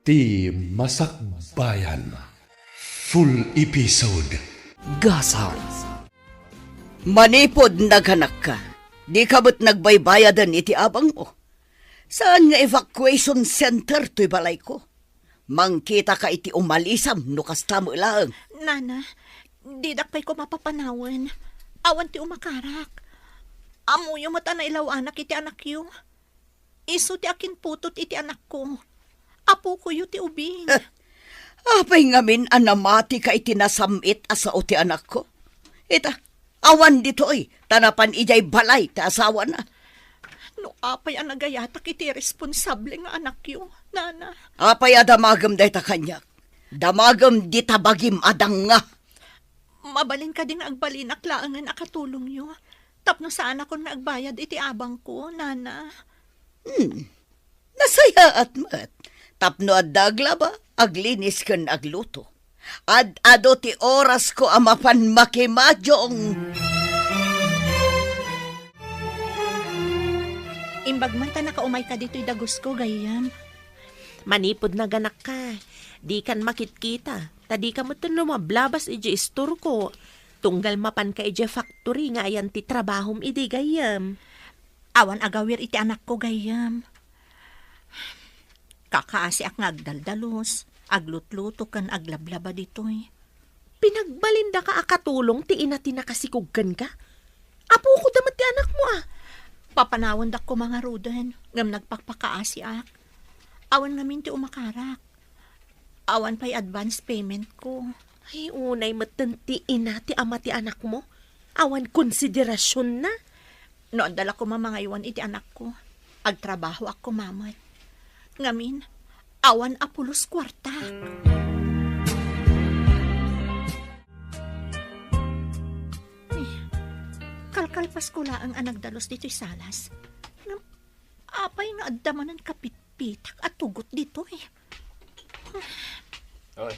Ti Masakbayan. Full episode. Gasal. Manipod naghanak ka. Di ka ba't nagbaybayadan iti abang mo? Saan nga evacuation center to'y balay ko? Mangkita ka iti umalisam no kasta mo lang. Nana, di dakpay ko mapapanawan. Awan ti umakarak. Amuyo mo ta na ilaw anak iti anak yu. Iso ti akin putot iti anak ko. Apo ko yu ti ubing. Apay ngamin anamati ka iti nasamit asao ti anak ko. Ita, awan dito tanapan ijay balay ti asawa na. No apay ang nagayatak iti responsable nga anak yu, Nana. Apay adamagam day ta kanyak. Damagam di tabagim adang nga. Mabalin ka din agbalin aklaangan akatulong yu. Tapno saan ako nagbayad iti abang ko, Nana. Nasaya at mat. Tapno at daglaba, aglinis kan agluto. Ado ti oras ko amapan makimadyong. Imbag man ta nakaumay ka dito'y dagos ko, gayam. Manipod na ganak ka. Di kan makitkita. Tadi ka mo lumablabas iji istur ko. Tunggal mapan ka iji factory nga ayan ti trabahom idi gayam. Awan agawir iti anak ko, gayam. Kakaasi ak nga agdaldalos. Aglutluto kan aglablaba dito'y. Pinagbalinda ka akatulong ti ina tinakasikuggan ka. Apo ko damat ti anak mo ah. Papanawan dak ko mga rudan. Ngam nagpakpakaasi ak. Awan ngamin ti umakarak. Awan pa'y advance payment ko. Ay unay matanti ina ti ama ti anak mo. Awan konsiderasyon na. Noon dala ko mamangaywan iti anak ko. Agtrabaho ako mamat. Ngamin, awan apulos kwarta. Kalkalpas ko lang ang nagdalos dito'y salas. Apay nga adamanan kapitpitak at tugot dito Oy.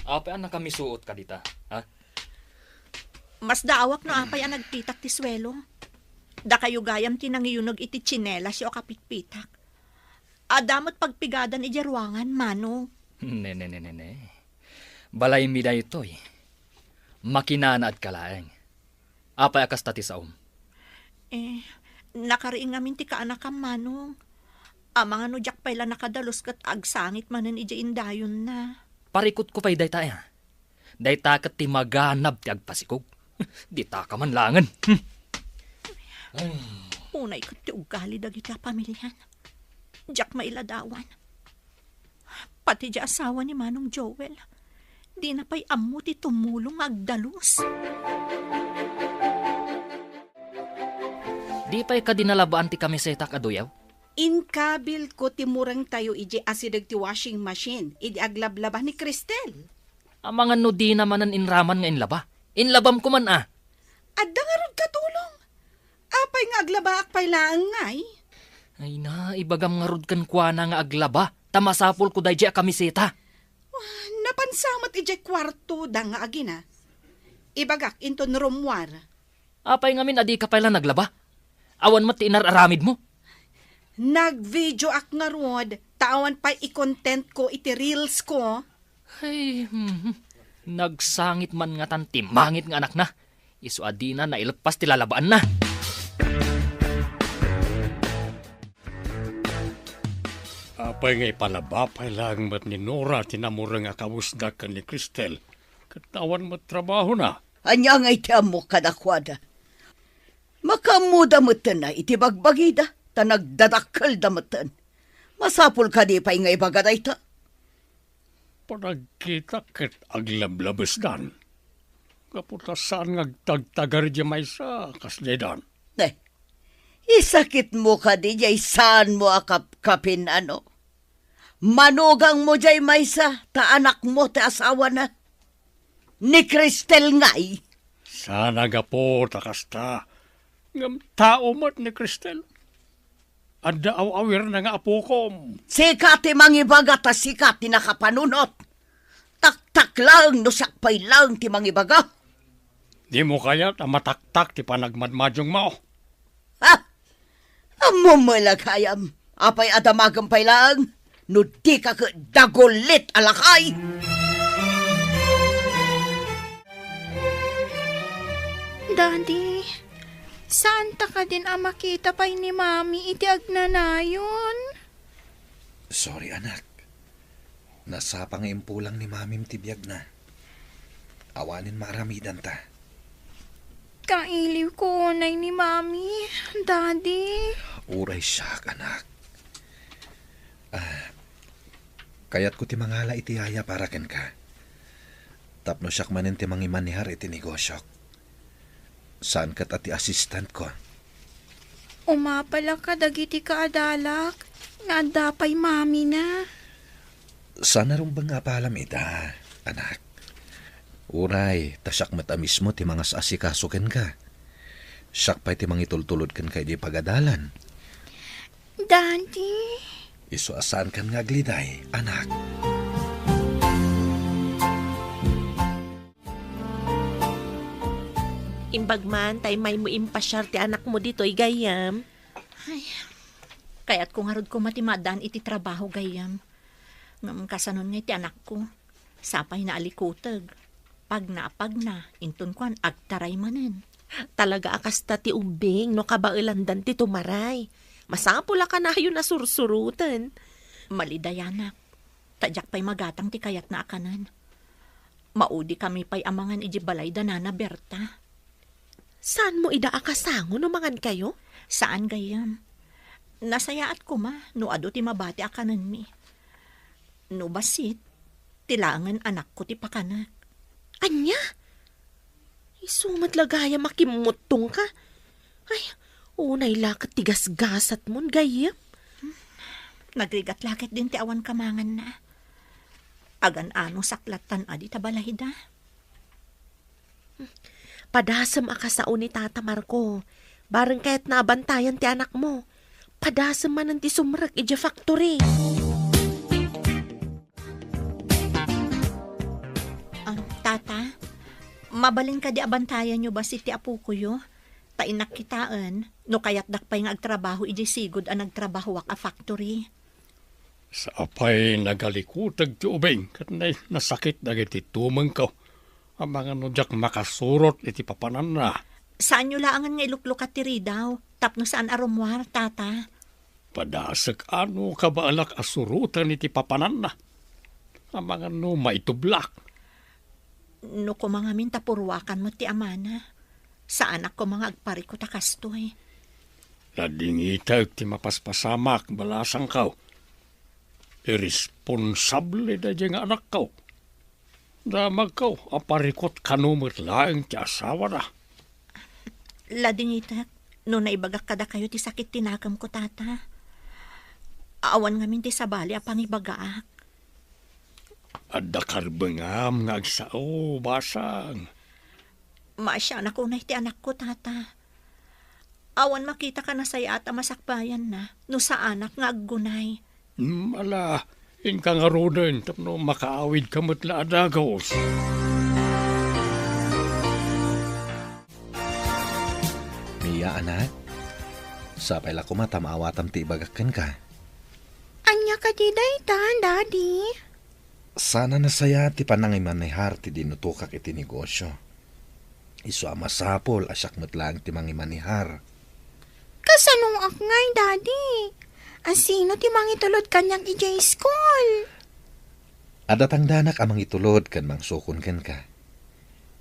Apay ang nakamisuot ka dita, ha? Mas daawak no apay ang nagpitak ti swelo. Da kayo gayam tinangiyunog iti tsinelas yo kapitpitak. Adamot pagpigadan iti ruangan, mano. Ne. Balay mi da ito Makinanaad ka laeng. Apay akas tati saom. Nakariing ngamin ti kaanak ang manong. Amang ano jak pala nakadalos kat agsangit manan iti indayon na. Parikot ko pa'y dayta Dayta kat ti maganab ti agpasikog. Di ta ka man langan. Unay kat ti ugali dagiti a pamilyan. Jak mailadawan. Pati di asawa ni Manong Joel. Di na pa'y amu ti tumulong agdalos. Di pa'y ka dinalabaan ti kamisetak adoyaw? Inkabil ko timurang tayo iji asidag ti washing machine. Idi aglablaba ni Cristel. Ang mga no di naman ang inraman nga inlaba. Inlabam ko man Adda nga rod katulong. Apay nga aglaba akpay laang ngay. Ay na, ibagam nga rod kan kuana nga aglaba. Tamasapol ko dahi kamiseta. Napansamat iji kwarto da nga agina. Ibagak inton rumwar. Apay ngamin adi ka pala naglaba. Awan mat inararamid mo. Nag-video ak nga rod. Tawan pa i-content ko iti reels ko. Ay, nagsangit man nga tan timangit nga anak na. Isu adina na ilagpas ti lalabaan na. Apay nga ipalabapay lang mat ni Nora tinamura nga kawusdak kan ni Cristel. Katawan mat trabaho na. Anya nga iti amo kadakwada. Makamuda matan na iti bagbagida. Ta nagdadakkel damatan. Masapul ka di pa'y nga ibagaday ta. Panagkita ket aglablabas dan. Kaputasan ngagtagtagar di may sa kasledan. Isakit mo ka di jay saan mo akapkapin ano. Manugang mo jay maysa, ta anak mo ta asawa na. Ni Cristel ngay. Sana gapo takasta. Ngam tao mat ni Cristel. Adda awawir na nga apo ko. Sikati mangibaga ta sikati nakapanunot. Tak-tak lang no sakpay lang ti mangibaga. Di mo kaya ta mataktak ti panagmadmadyong mo. Ha? Amo malagayam. Apay adamagam pay lang. no di ka ka dagulit alakay. Daddy, saan ta ka din makita pa'y ni Mami iti agnanayon? Sorry, anak. Nasa pangimpulang ni mamim tibiyag na. Awanin maramidan ta. Kailiw ko unay ni Mami, Daddy. Uray siya, anak. Kaya't ko ti mangala iti haya para ken ka. Tapno siyak manin ti mangimanihar iti negosyo. Saan kat ati assistant ko? Umapala ka dagiti kaadalak, nga dapay Mami na. Sana rin bang apalam ita, anak? Uray, tasyak mata mismo ti mga asikasuken ka. Siyak pa'y ti mangitultulod ken kay di pagadalan. Daddy. Iso asan kan nga gliday, anak? Imbagman, tay may mo impasyar ti anak mo dito'y gayam. Kaya't kung harod ko matimadan iti trabaho gayam. Ngam kasanon nga iti anak ko. Sapay na alikutag. Pag na, intun kuan agtaray manen. Talaga akasta ti ubing no kabailandan ti tumaray. Masapula ka na yun na sursurutan. Malidayanak. Tadyak pa'y magatang ti kayat na akanan. Maudi kami pa'y amangan iji balay danana Berta. Saan mo ida akasango no mangan kayo? Saan gayam? Nasayaat ko ma, no ado ti mabati akanan mi. No basit, tilangan anak ko ti pakanak. Anya? Isumat lagaya makimutong ka. Ay, unay lakat tigas-gasat mon gayam. Nagrigat-lakit din ti awan kamangan na. Agan ano saklatan adi tabalahida. Padasam aka sa uni tata Marco. Barang kahit nabantayan ti anak mo. Padasam man ti sumrak ija factory. Tata, mabalin ka di abantayan nyo ba si ti apo ko yo? Tainak kitaan, no kaya't dakpay nga agtrabaho iji sigod ang nagtrabaho wak a factory. Sa apay nagalikutag ti ubing, kat nasakit dagiti tumang ko. Ang mga nudyak makasurot iti papanan na. Saan nyo laangan nga iluklukat ti ridaw? Tapno saan arumwar, tata? Padasag ano kabaalak asurutan iti papanan na. Ang mga no maitublak. No ko mga mintapurwakan mo ti amana. Sa anak ko mga agpariko takastoy. Ladingitag ti mapaspasamak balasang kaw. Irresponsable da diyang anak kaw. Damag kaw, aparikot kanumot laeng ti asawa na. Ladingitak, no naibagak kada kayo ti sakit tinakam ko, tata. Awan ngamin ti sabali apang ibagaak. Adda karbengam nga agsao, basang. Masya na kunay ti anak ko, tata. Awan makita ka na saya at masakbayan na, no sa anak nga aggunay. Ala, inka nga roden, tapno makaawid kamot la adagos. Mia, anak. Sapay la kumatam awatam ti ibagakan ka. Anya ka di daytan, daddy? Sana nasaya ti panangimanihar ti dinutukak iti negosyo. Isu amasapol asyak metlang ti mangimanihar. Kasanong ak ngay, daddy? Asino ti mangitulod kanyang ijay school? Adatang danak amang itulod kan mangsukon ken ka.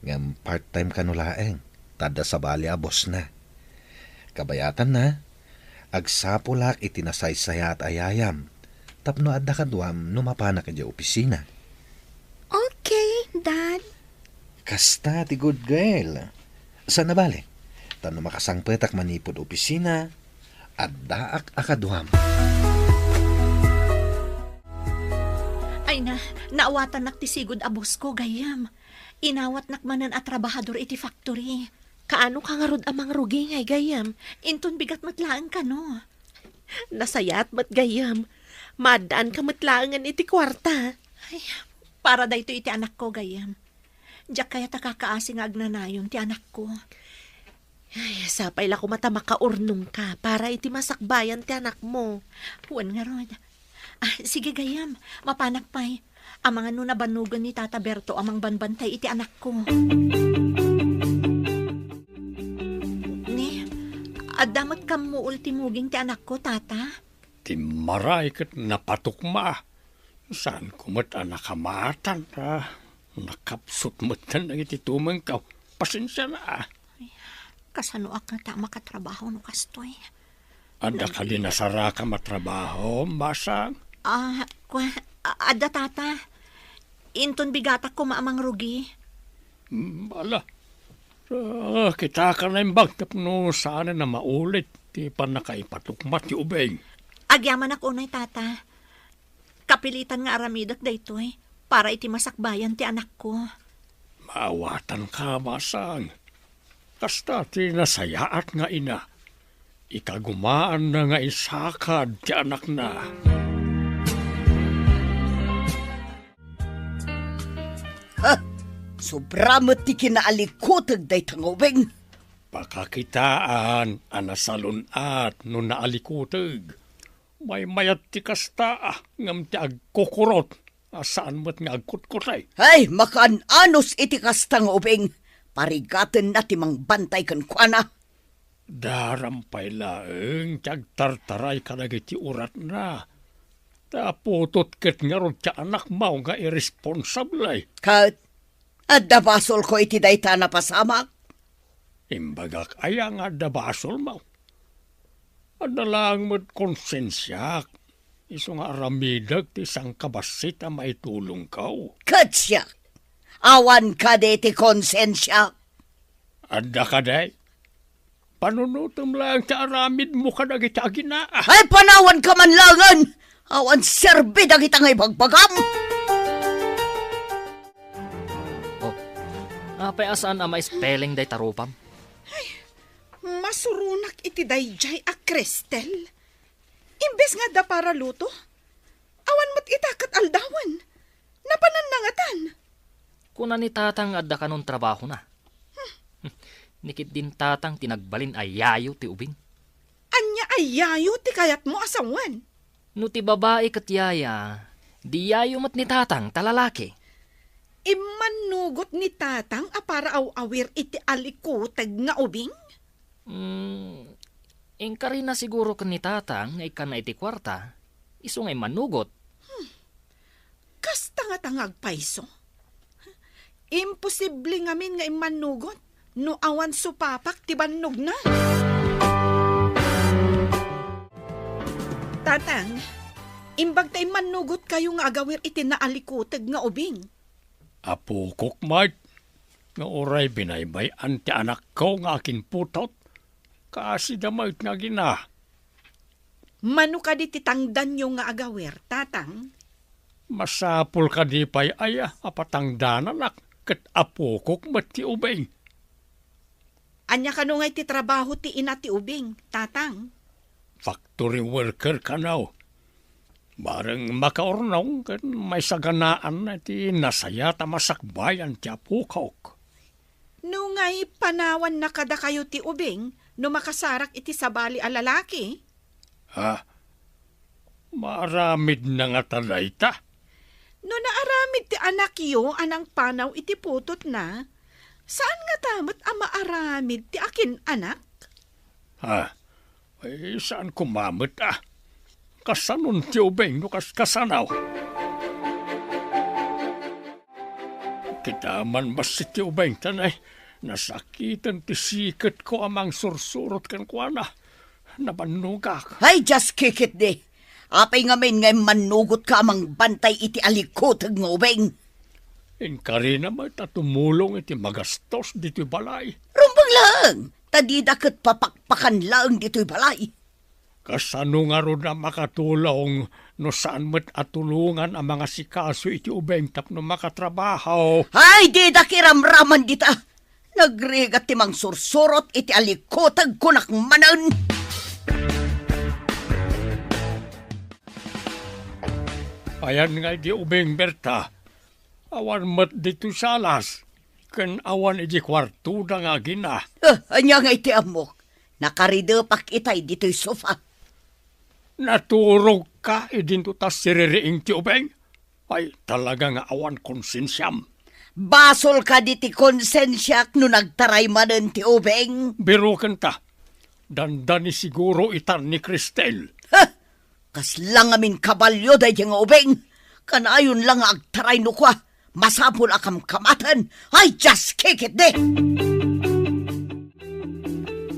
Ngam part-time kanulaeng, tada sa bali abos na. Kabayatan na, agsapulak itinasaysaya at ayayam, tapno adda kadwam numapanak ija opisina. Okay, dad. Kasta ti good girl. Saan na bali? Tano makasangpetak manipod opisina, addaak akadwam. Ay na, naawatan nak ti sigod abos ko, gayam. Inawat nakmanan at trabahador iti factory. Kaano ka nga rod amang rugi ngay gayam? Intun bigat matlaan ka, no? Nasayat mat gayam. Madaan ka matlaangan iti kwarta. Ay, para dayto iti anak ko, gayam. Diyak kaya takakaasing agnanayon ti anak ko. Ay, sapay la kumata makaurnong ka para iti masakbayan ti anak mo. Huwan nga rod. Sige gayam, mapanak pa'y. Ang mga nabanugan ni Tata Berto amang banbantay iti anak ko. Ni, adamat kam mo ultimuging ti anak ko, Tata. Ti maray kat napatukma. Saan kumat nakamatan ta? Nakapsut matan ang iti tumangkaw. Pasensya na. Kasano ak na ta makatrabaho no kastoy. Anda ka din nasara ka matrabaho, basang. Ada Tata. Inton bigatak ko maamang rugi. Bala. Kita ka na yung bagtap no sana na maulit. Di pa nakaipatukmat yung ubeng. Agyaman ako unay, Tata. Kapilitan nga aramidak daytoy para iti masakbayan ti anak ko. Maawatan ka, basang. Kasta ti nasayaat nga ina. Ikagumaan na nga isakad ti anak na. Sobra mo ti kinaalikotag day tangubing. Pakakitaan, anasalunat, no naalikutag. May mayat ti kasta, ngam ti agkukurot. Saan mo't nga agkutkutay? Ay, makaan-anos iti kastang ubing. Parigaten na ti mang bantay kan kuana. Darampay laeng, ti agtartaray ka na ti urat na. Taputot ket nga ron ti anak mo nga irresponsablay. Kat, adda basol ko iti dayta na pasamak. Imbagak aya nga dabasol mo. Adalang mo't konsensyak. Iso nga aramidag ti isang kabasit a maitulong kao. Katsya, awan ka de ti konsensya. Adda ka day. Panunutom lang ti aramid mo ka nagiti agina. Ay, panawan ka man langan. Awan serbi dagita ngay bagbagam. Apay asaan ang spelling day tarupam? Masurunak iti dayjay a Cristel. Imbes nga da para luto, awan mo't itakat aldawan. Napananangatan. Kuna ni tatang adda ka nun trabaho na. Nikit din tatang tinagbalin ay yayo ti ubing. Anya ay yayo ti kayat mo asawan. No ti babae kat yaya, di yayo mat ni tatang talalaki. Imanugot ni tatang a para awawir iti alikutag nga ubing? Ingka rin na siguro ka ni tatang ay ka na iti kwarta. Iso ngay manugot. Kas tanga-tangag paiso. Imposible ngamin nga imanugot. No awan supapak ti bannog na. Tatang, imbag tayo manugot kayo nga agawir iti naalikutag nga ubing. Apo kukmart. Nga oray binaybay anti anak ko nga akin putot. Kasi damay nga gina. Mano ka di titangdan yung nga agawir, tatang? Masapul ka di pa'y aya, apatangdanan ket apukok mat ti ubeng. Anya ka no ngay ti trabaho ti ina ti ubing, tatang? Factory worker ka now. Barang makaornong ken may saganaan na ti nasaya ta masakbayan ti apukok. No ngay panawan na kada kayo ti ubing, no makasarak iti sabali a lalaki? Ha? Maramid na nga talay ta. No naaramid ti anak yo anang panaw iti putot na, saan nga tamot ang maaramid ti akin anak? Ha? Ay, saan kumamit Kasanon ti ubeng no kasanaw. Kita man basi ti ubeng tanay. Nasakitan ti sikat ko amang sursurot kan kuana. Nabanugak. Ay, just kick it de. Apay ngamin ngay manugot ka amang bantay iti alikotag nga ubeng. Inkari naman tatumulong iti magastos dito'y balay. Rumbang lang. Tadida kat papakpakan lang dito'y balay. Kasano nga ro na makatulong no saan mo't atulungan ang mga sikaso iti ubeng tapno makatrabaho. Ay, di da kiramraman dita. Nagregat ti mang sursurot iti alikotag kunak manan. Ayan nga di ubeng Berta. Awan mat dito salas. Ken awan iti kwarto da nga gina. Anya nga iti amok. Nakaridepak itay dito'y sofa. Naturog ka idinto ta siririing ti ubeng. Ay talaga nga awan konsensyam. Basol ka di ti konsensyak no nagtaray manen ti ubeng. Biro ta. Dandani siguro itan ni Cristel. Ha! Kas lang amin kabalyo day nga ubeng. Kanayon lang nga agtaray no kwa. Masapul akam kamatan. Ay, just kick it de!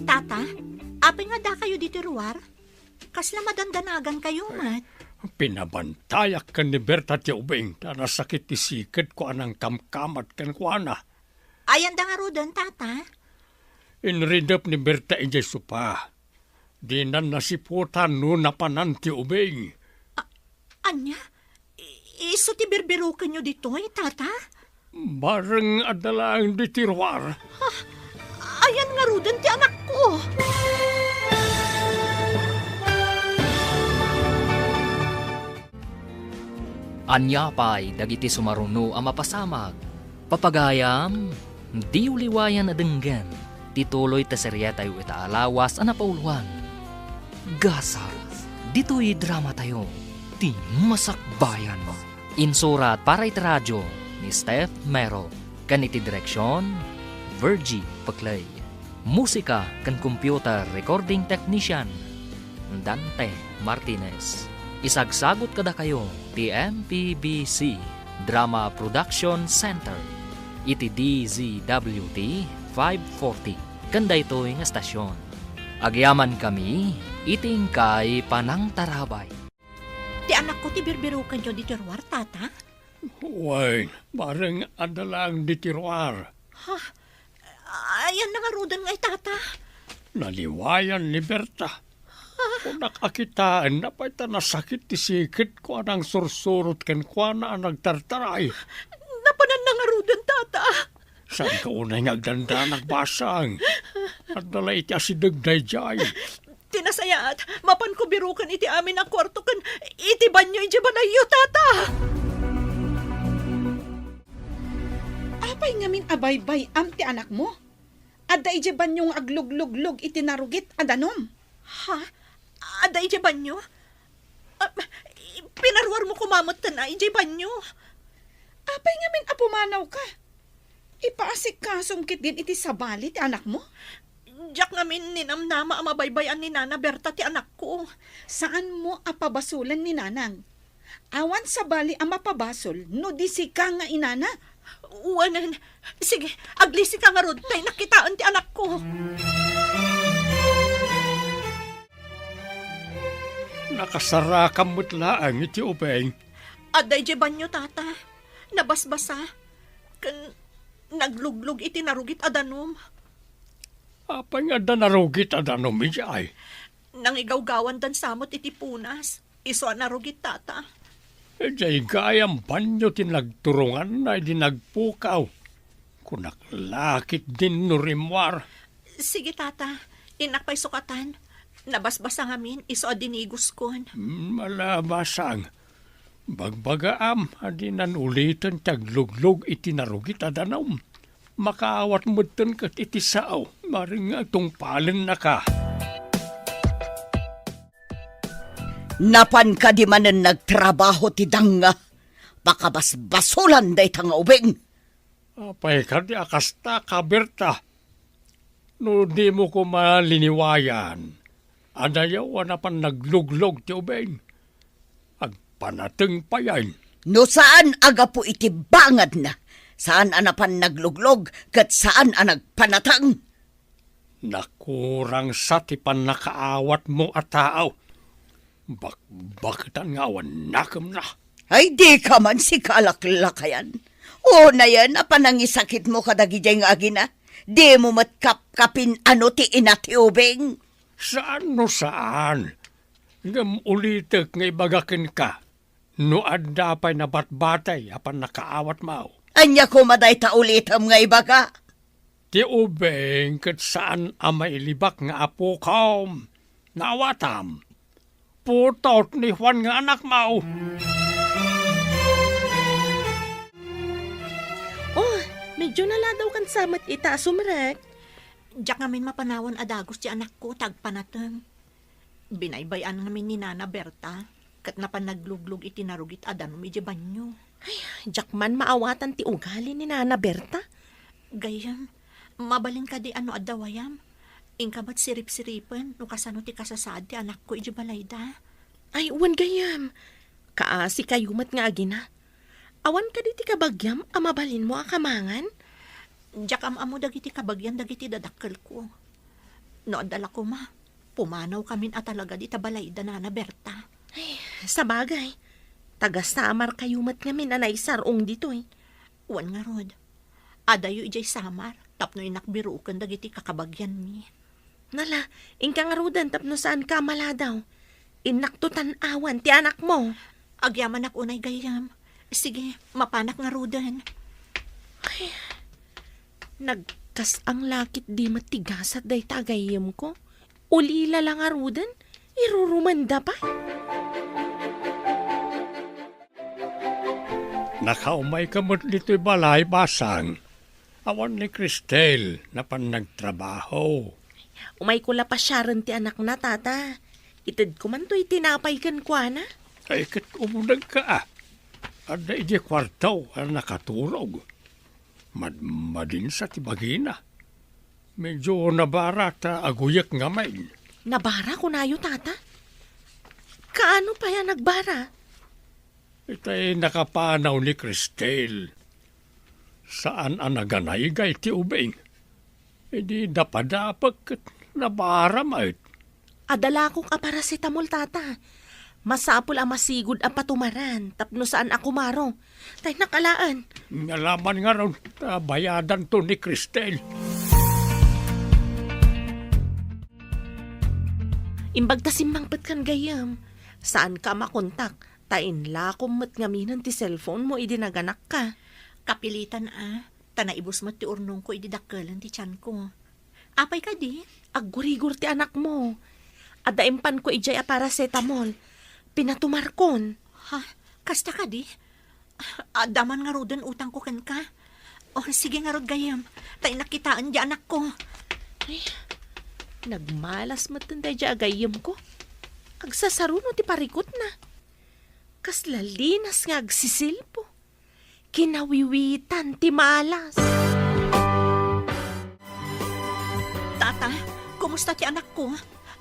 Tata, apay nga da kayo dito ruwar? Kasla madandanagan kayo, mat. Pinabantayak kan ni Berta ti ubeng na nasakit ti sikit ko anang kamkamat kan kuana. Ayan da nga rodan, tata. Inridap ni Berta ijay supa. Di na nasiputan no napanan ti ubeng. Anya? Iso ti birbirukan nyo dito, tata? Bareng adalang di tirwar. Ayan nga rodan ti anak ko. Anya pa'y dagiti sumaruno ang mapasamag. Papagayam, di uliwayan adenggan. Tituloy ta serya tayo itaalawas ang napauluan. Gasar, dito'y drama tayo. Ti masakbayan. Insurat para itaradyo ni Steph Mero. Kaniti direksyon, Virgie Paclay. Musika kan computer recording technician, Dante Martinez. Isagsagot kada kayo ti MPBC Drama Production Center. Iti DZWT 540. Kanda ito'y nga stasyon. Agyaman kami, iting kay Panang Tarabay. Ti anak ko ti birbirukan nyo dito ruwar, tata? Uy, bareng adalang di tirwar. Ayan na nga rodan nga, tata. Naliwayan ni Berta. Kung nakakitaan na pa'y nasakit ti sikit ko anang sursurot ken kwa na ang nagtartaray. Napanan na nga rodan, tata. Saan ka unay ngagdanda nagbasang? At nala iti asidagday jay. Tinasayaat, mapan ko birukan iti amin ang kwarto kan iti banyo iti banayo, tata. Apay ngamin abaybay am ti anak mo. Adda ije banyong agluglug-lug iti narugit adanom. Ha? Ada iti banyo? Pinarwar mo kumamot na iti banyo. Apay ngamin apumanaw ka. Ipaasik kasong kit din iti sabali ti anak mo. Diyak ngamin ninamnama ang mabaybayan ni Nana Berta ti anak ko. Saan mo apabasulan ni nanang? Awan sabali ang mapabasol no di si ka nga inana. Uwanan. Sige, aglisi ka nga rod. Tay nakitaan ti anak ko. Nakasara kamot laang iti ubeng. Aday je banyo, tata. Nabasbasa. Nagluglug iti narugit adanom. Apay nga da narugit adanom ijay. Nangigawgawan dan samot iti punas. Iso narugit, tata. Ijay gayam banyo tinagturungan na dinagpukaw. Kunaklakit din nurimwar. Sige, tata. Inakpay sukatan. Nabasbasa ngamin, iso adinigos kon. Malabasang. Bagbagaam, adinan ulitan tagluglog iti narugit adanom. Makaawat mo ten kat iti sao. Maring atong palen na ka. Napan ka di manen nagtrabaho ti danga. Baka basbasulan day tanga ubeng. Apay ka di akasta ka, Berta. No di mo ko maliniwayan. Adayaw na pan nagluglog ti ubeng. Agpanateng pa yan. No saan aga po iti bangad na? Saan anapan nagluglog kat saan anagpanatang? Nakurang sa ti pan nakaawat mo at tao. Baktan nga awan nakam na. Ay di ka man si kalaklakayan. O na yan, apanangisakit mo kadagijay nga agina. Di mo matkapkapin ano ti inati ubeng. Saan no saan? Ngam ulitek nga ibagakin ka. No adda pa'y nabatbatay apan nakaawat mao. Anya ko maday ta ulitam nga ibaga. Ti ubeng kat saan amay libak nga apo kaom. Naawatam. Putot ni Juan nga anak mao. Oh, medyo naladaw kan samat ita sumrek. Diyak ngamin mapanawan adagos ti anak ko, tagpanatang. Binaybayan namin ni Nana Berta. Kat napan nagluglog iti narugit adan medyo banyo. Jakman maawatan ti ugali ni Nana Berta. Gayam, mabalin ka di ano adawayam. Ingka ba't sirip-siripan no kasano ti kasasad ti anak ko iti balayda. Ay, uwan gayam. Kaasi kayumat nga agina. Awan ka di ti kabagyam, amabalin mo akamangan. Diyak amo dagiti kabagyan dagiti dadakkel ko. No adala ko ma, pumanaw kamin at talaga di tabalayda Nana Berta. Sa bagay, taga-samar kayumat ngamin anay sarong dito eh. Wan nga rod. Adayo ijay samar, tapno inakbirukan dagiti kakabagyan mi. Nala, ingka nga rudan tapno saan ka maladaw. Inaktutan awan ti anak mo. Agyaman ak unay gayam. Sige, mapanak nga rudan. Nagkas ang lakit di matigasat day tagayim ko. Ulila lang nga rudan, irurumanda pa. Nakaumay ka mo't dito'y balay basang. Awan ni Cristel na pan nagtrabaho. Umay ko la pa Sharon ti anak na tata. Itid ko man to'y tinapay kan kwa na. Ay kat umunag ka ah. Ada ije kwartaw ang nakatulog. Madmadin sa tibagina. Medyo nabarata aguyak nga main. Nabara ko na yo tata. Kaano pa yan nagbara? Itay nakapanaw ni Cristel. Saan ang naganay gay ti ubing? Hindi dapat nabara mait. Adala kong aparasitamol tata. Masapul ang masigod ang patumaran. Tapno saan ako maro. Tay nakalaan. Nalaman nga raw bayadan to ni Cristel. Imbag ta simmangpat kan gayam. Saan ka makontak? Tain lakom mat ngaminan ti cellphone mo idinaganak ka. Kapilitan tanaibos mo ti urnong ko ididakkelan ti tiyan ko. Apay ka di? Aggurigur ti anak mo. Adaimpan ko ijay a paracetamol. Pinatumarkon. Ha? Kasta ka di? Daman nga rodan utang ko kan ka. O sige nga rod gayam. Tay nakitaan di anak ko. Ay, nagmalas matanda di agayam ko. Agsasaruno ti parikot na. Kaslalinas nga agsisilpo. Kinawiwitan ti malas. Tata, kumusta ti anak ko?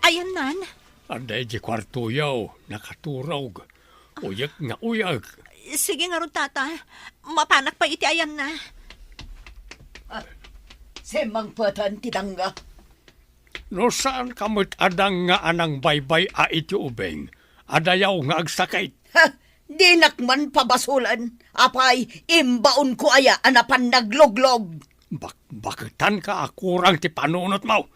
Ayan nan. Anday di kwarto yaw, nakaturog. Uyak nga uyak. Sige nga ron, tata. Mapanak pa iti ayan na. Semang patan ti dangga. No saan kamot adang nga anang baybay a iti ubeng? Adayaw nga agsakit. Ha, di nakman pabasulan. Apay, imbaon ko aya anapan nagloglog. Bakitan ka akurang ti panunot mo.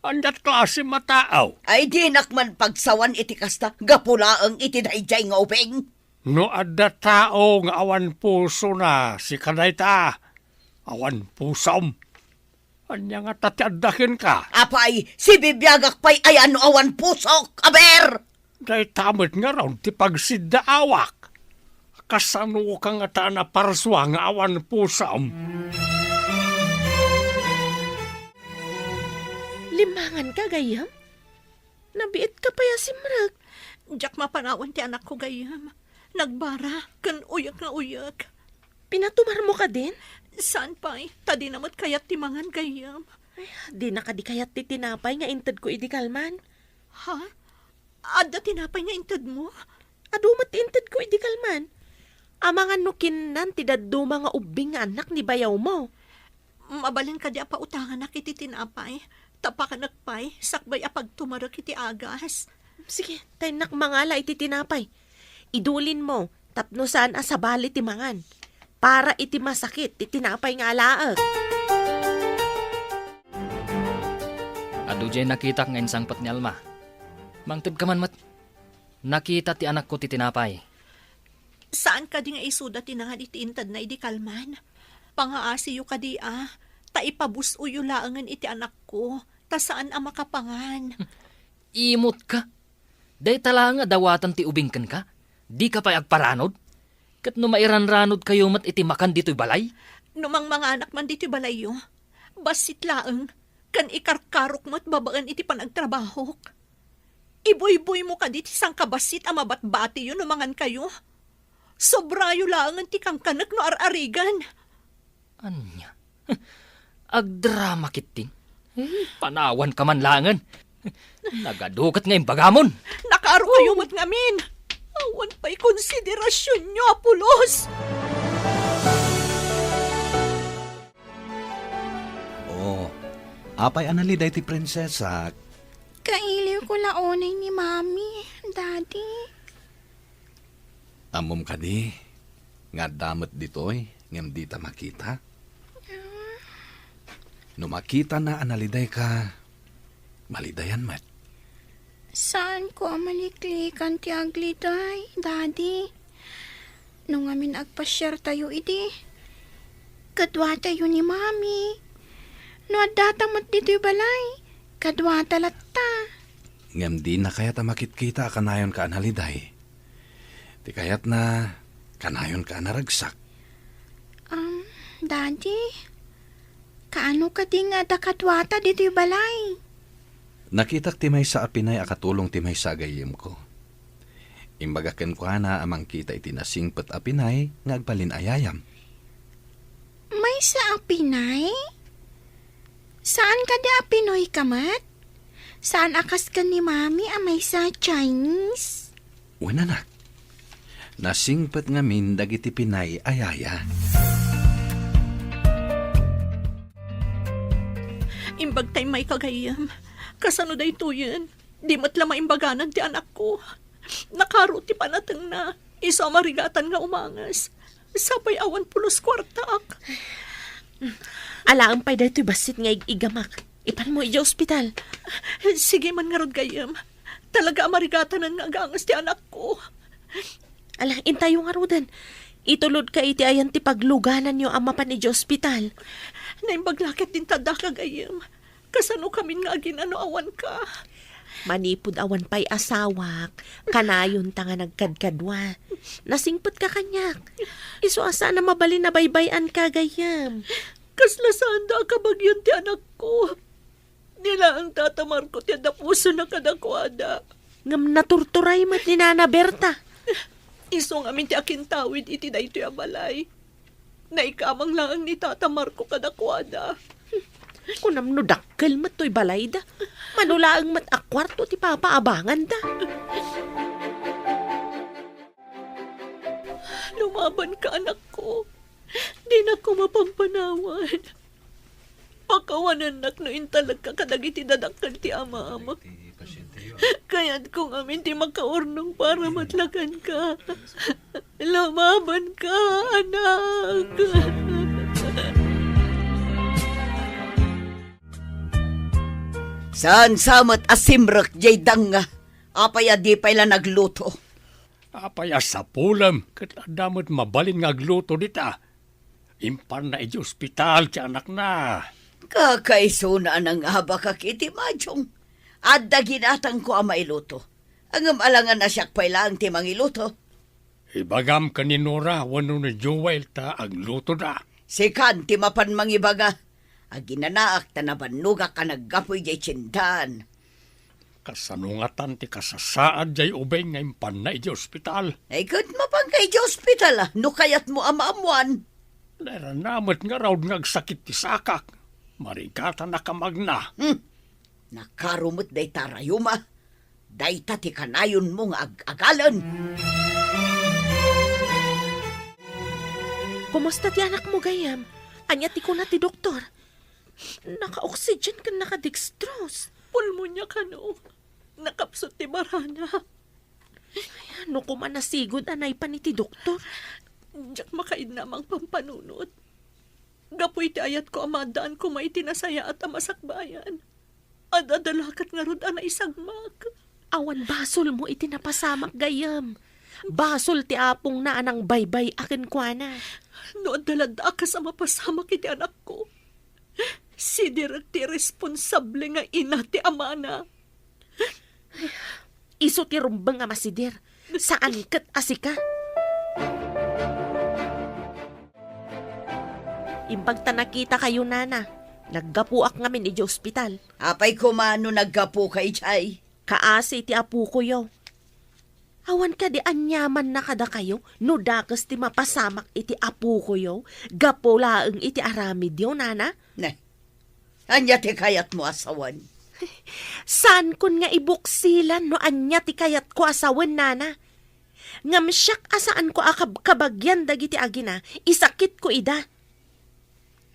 Andat klase mataaw. Ay di nakman pagsawan iti kasta, gapulaang iti dayjay nga upeng. No adda tao nga awan puso na si kanay ta. Awan pusom. Anya nga tatiadakin ka. Apay, si bibiyagak pa'y ayan awan pusok, aber! Day tamit nga raw ti pagsidaawak. Kasano ka nga ta na parswa nga awan pusom. Limangan ka gayam? Nabiit ka pa ya simrag. Diyak mapanawan ti anak ko gayam. Nagbara, kan uyak na uyak. Pinatumar mo ka din? Saan pa'y? Tadi namat kayat timangan gayam. Ay, di na ka di kayat ti tinapay nga intad ko idikalman. Ha? Adda tinapay nga intad mo? Adumat intad ko idikalman. Amangan nukin nan ti daddo mga ubing nga anak ni bayaw mo. Mabalin ka di apa utangan na kiti tinapay. Tapakan pay, sakbay apag tumarak iti agas. Sige, tayo nakmangala iti tinapay. Idulin mo, tapno saan asabali ti mangan. Para iti masakit, ti tinapay nga alaag. Adu dyan nakita nga insang pat ni Alma. Mangtib ka man mat. Nakita ti anak ko ti tinapay. Saan ka di nga isuda tinangan iti intad na idikalman? Pangaasiyo ka di Taipabusuyo laangan iti anak ko. Ta saan ang makapangan? Imot ka. Day tala nga dawatan ti ubingkan ka. Di ka pa agparanod. Kat no mairanranod kayo mat iti makan dito'y balay. Numang mga anak man dito'y balayo. Basit laang. Kan ikarkarok mo't babaan iti panagtrabaho. Iboy-boy mo ka dit isang kabasit ang mabatbati yun umangan kayo. Sobrayo lang ang tikang kanak no ar-arigan. Anya? Agdrama kitin. Panawan ka man langan. Nagadukat nga yung bagamon. Nakaaro kayo mo't ngamin. Awan pa'y konsiderasyon nyo, Apulos. Oh, apay analiday ti prinsesa. Kailiw ko laonay ni Mami, Daddy. Amom ka di. Nga damat ditoy, ngam di ta makita. No makita na analiday ka, malidayan mat. Saan ko ang maliklikan ti agliday, Daddy? Nung amin agpasyar tayo iti. Kadwa tayo ni Mami. No adatamat dito'y balay. Kadwa talatta. Ngam di na kaya ta makitkita kanayon ka analiday. Ti kayat na kanayon ka naragsak. Daddy? Kaano ka di nga dakadwata dito'y balay? Nakitak timay sa apinay akatulong timay sa gayem ko. Imbagaken ko na amang kita itinasingpet apinay ngagbalin ayayam. May sa apinay? Saan ka di apinoy kamat? Saan akas ka ni Mami amay sa Chinese? Winanak. Nasingpet ngamin dagiti pinay ayaya. Imbag tay may kagayam. Kasano day to yan? Di matla maimbaganan ti anak ko. Nakaro ti panatang na. Isa marigatan nga umangas. Sapay awan pulos kwartaak. Alaan pa'y dahito basit nga igamak. Ipan mo iya ospital. Sige man nga rod gayam. Talaga marigatanan nga agangas ti anak ko. Ala, intayo nga rodan. Itulod ka iti ayan ti pagluganan nyo ang mapan iti ospital. Naimbaglakit din tada ka gayam. Kasano kami nga ginano awan ka. Manipod awan pa'y asawak. Kanayon ta nga nagkadkadwa. Nasingpot ka kanyak. Iso asa na mabalin na baybayan ka gayam. Kaslasaan da ka bagyan ti anak ko. Nila ang tatamar ko ti adapuso na kadakwada. Ngam naturturay mat ni Nana Berta. Isong amin ti akin tawid iti daytoy a balay. Naikamang lang ang ni Tata Marco kadakwada. Kunam no dakkel mat to'y balay da. Manulaang mat akwarto ti papaabangan da. Lumaban ka anak ko. Di na ko mapampanawan. Pakawanan nak no intalag ka kadagiti dadakkel ti ama-ama. Kaya't kung amin ti makaurnong para matlagan ka. Lumaban ka, anak. Saan samat asimrak jay danga. Apaya di pala nagluto. Apay sa pulam, kat adamot mabalin nga agluto dita. Impan na iti ospital ti anak na. Kakaisuna ng haba ka kiti madyong. Adda ginatang ko ang mailuto. Ang alangan na siyak pailang ti mangiluto. Ibagam ka ni Nora, wano na Joel ta agluto na. Sikan ti mapan mangibaga. Aginanaak ta nabanuga ka naggapoy jay tsindan. Kasanungatan ti kasasaad jay ubay nga impan na iti ospital. Ay kat mapangkay jay ospital no kayat mo amaamuan. Naranamot nga raw nga agsakit ti sakak. Marigata na kamagna. Nakarumot day tarayuma. Day ti kanayon mong agalan. Kumusta ti anak mo gayam? Anya ti ko na ti doktor. Naka-oxygen ka naka-dextrose. Pulmonya ka no. Nakapsot ti barana. Ano ko man nasigod anay pa ni ti doktor? Diyak makaid namang pampanunot. Gapoy ti ayat ko amadaan ko maitinasaya at amasakbayan. Adadalakat nga rod ana isagmak. Awan basol mo iti napasamak gayam. Basol ti apong na anang baybay akin kwa na. No adalada ka sa mapasamak iti anak ko. Si Direk ti responsable nga ina ti amana. Iso ti rumbang nga masidir. Saan kat asika? Imbag ta nakita kayo nana. Naggapuak ngamin iti ospital. Apay kumano naggapo kay Chay. Kaasi ti apu ko yo. Awan ka di anyaman na kada kayo, no dakas ti mapasamak iti apu ko yo, gapo laeng iti aramid yo, nana. Ne, anya ti kayat mo asawan. Saan kun nga ibuksilan no anya ti kayat ko asawan, nana? Ngam siyak asaan ko kabagyan dagiti agina, isakit ko ida.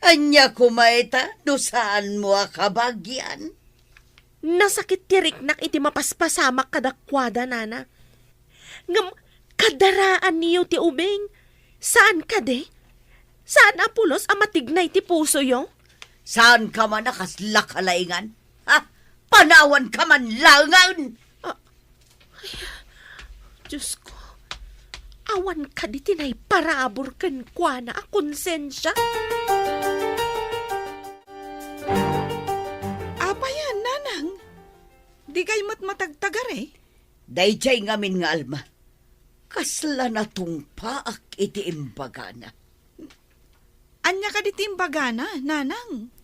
Anya kumaita, no saan mo akabagyan? Nasakit tirik nak iti mapaspasamak kadakwada, nana. Ngam kadaraan niyo ti ubing. Saan ka de? Saan apulos amatignay ti puso yo? Saan ka man nakaslakalaingan? Ha? Panawan ka man langan! Diyos ko, awan ka di tinay parabor kan kwa na konsensya. Apa yan, nanang? Di kay matagtagar eh. Dayjay ngamin nga alma. Kasla na tungpaak iti imbagana. Anya ka di timbagana, nanang?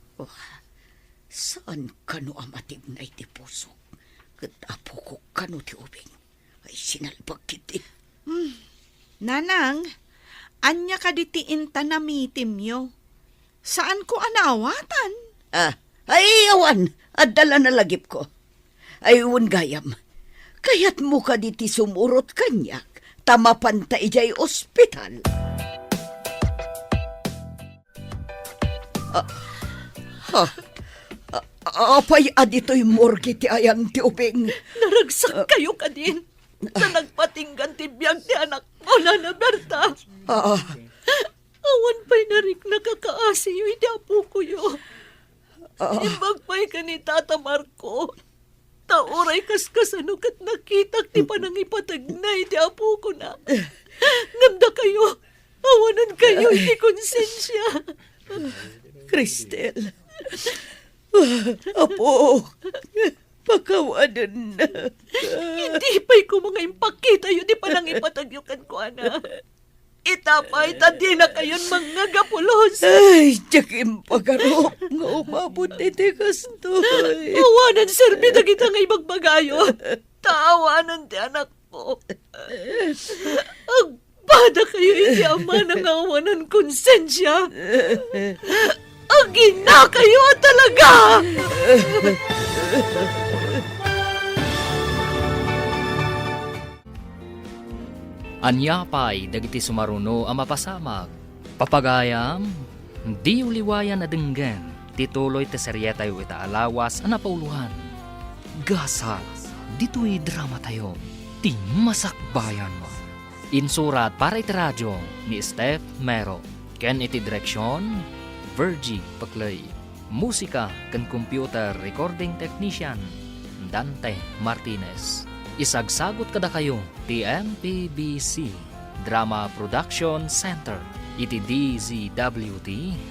Saan kano amatib na iti puso? Kat apo ko kano ti ubing. Ay sinalbag kiti. Nanang, anya ka di tiinta na mitim yo. Saan ko anaawatan? Ay awan, adala na lagip ko. Ay gayam. Kayat mo ka diti sumurot kanyak, tamapan ta ijay ospital. Apay adito'y morgue ti ayan ti ubing. Naragsak kayo ka din. Sa nagpatinggan ti biyag ti anak mo, Nana Berta. Awan pa'y narik nakakaasiyo iti apo ko yo. Imbag pa'y ka ni Tata Marco. Tauray kaskasano kat nakitak ti panangipatagnay ti apo ko na. Ngamda kayo. Awanan kayo iti konsensya. Cristel. Apo. Pakawanan na. Hindi pa'y ko mga impakita yun di panangipatagyukan ko, ana. Itapay, tadi na kayon mga gapulos. Ay, tiyakim pagarop nga umabot iti kastoy. Awanan, serbi na kita nga ibagbagayo. Taawanan ti anak ko. Agbada kayo iti ama ng awanan konsensya. Agina kayo talaga! Anya pa'y dagiti sumaruno ang mapasamag. Papagayam, di uliwayan na denggan, tituloy te seryeta yu ita alawas ang napauluhan. Gasal, dito'y drama tayo, ti masakbayan mo. Insurat para iti radyo ni Steph Mero. Ken iti direksyon, Virgie Paclay. Musika ken computer recording technician, Dante Martinez. Isagsagot kada kayo ti MPBC Drama Production Center iti DZWT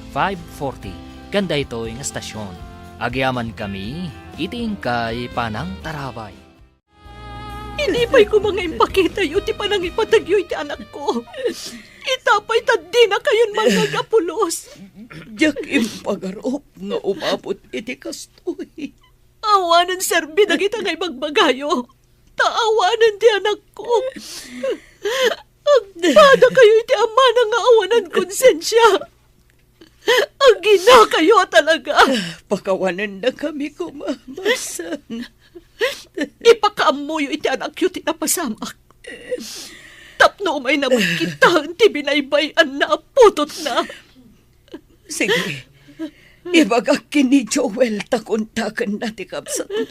540 kanda ito yung estasyon. Agyaman kami iti ingkay panang tarabay. Hindi pa'y ko mga impakita yun ti panangipatagyo iti anak ko. Itapay tadi na kayon mga gapulos. Tiyakim pagarop nga umabot iti kastoy. Awanan, serbi na kita nga ibagbagayo. Taawanan ti anak ko. Agbada kayo iti ama na nga awanan konsensya. Agina kayo talaga. Pakawanan na kami kumamasan. Ipakaamuyo iti anak yu tinapasamak. Tapno umay naman kita ti binaybayan na putot na. Sige, ibagak kini Joel takuntakan na ti kapsat na.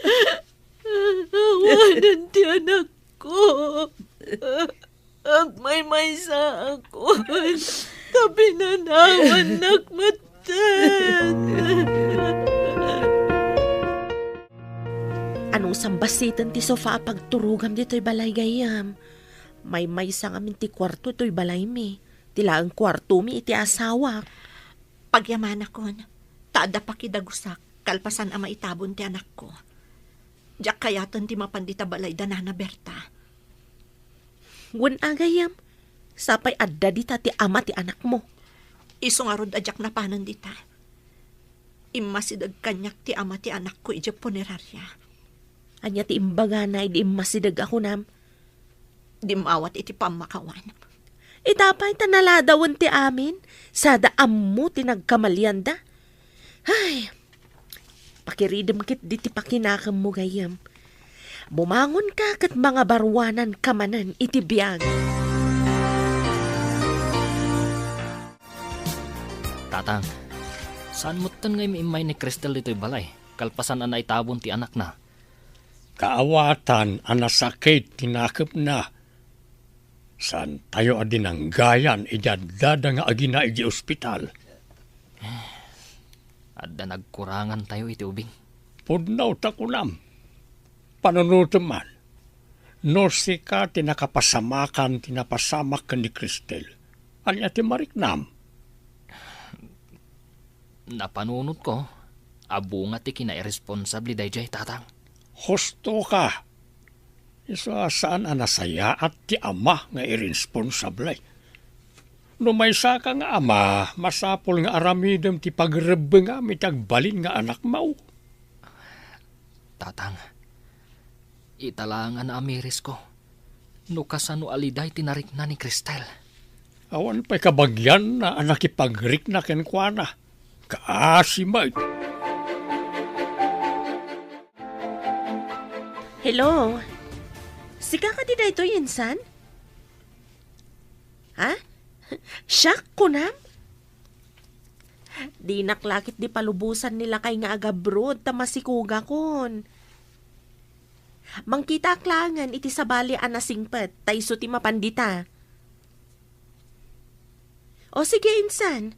Awanan ti anak ko. Agmay-may sa ako. Kabinanawan nakmatan. Anong sambasitan ti sofa pagturugam dito'y balay gayam? May sang amin ti kwarto to'y balay mi. Tila ang kwarto mi iti asawa. Pagyaman akon, taada pa kidagusak, kalpasan ama itabon ti anak ko. Diyak kayatan ti mapandita balay da Nana Berta. Wan agayam, sapay adda dita ti ama ti anak mo. Isungarod adyak na panan dita. Imasidag kanyak ti ama ti anak ko ija punerarya. Anya ti imbaga na di masidag ako nam. Di maawat iti pamakawan. Itapay tanaladawan ti amin. Sada ammo tinagkamalyan da. Ay, pakiridem kit di ti pakinakam mo gayam. Bumangon ka kat mga barwanan kamanan iti biyag. Tatang, saan mo tan ngay maimay ni Cristel dito'y balay? Kalpasan na itabon ti anak na. Kaawatan, anasakit, tinakip na. Saan tayo adin ang gayan, idadada nga agina iji ospital. Adda nagkurangan tayo iti ubing. Pudnaw takunam. Panunutuman. Norsi ka tinakapasamakan, tinapasamak ka ni Cristel. Anya ti mariknam. Napanunot ko, abunga ti kina-irresponsable dayjay tatang. Husto ka. Isa saan anasaya at ti ama nga irresponsable. Numaysa ka nga ama, masapol nga aramidem ti pagrebe nga mitagbalin nga anak mo. Tatang, italangan na amiris ko. No kasano aliday tinarik na ni Cristel. Awan pa'y kabagyan na anakipagrik na kenkwana. Kaasimay. Hello? Sika ka di na ito, Insan? Ha? Siyak ko nam? Di naklakit di palubusan nila kay nga agabrod ta masikuga kon. Mangkita aklangan iti sabali anasingpet tayso ti mapandita. O sige, Insan.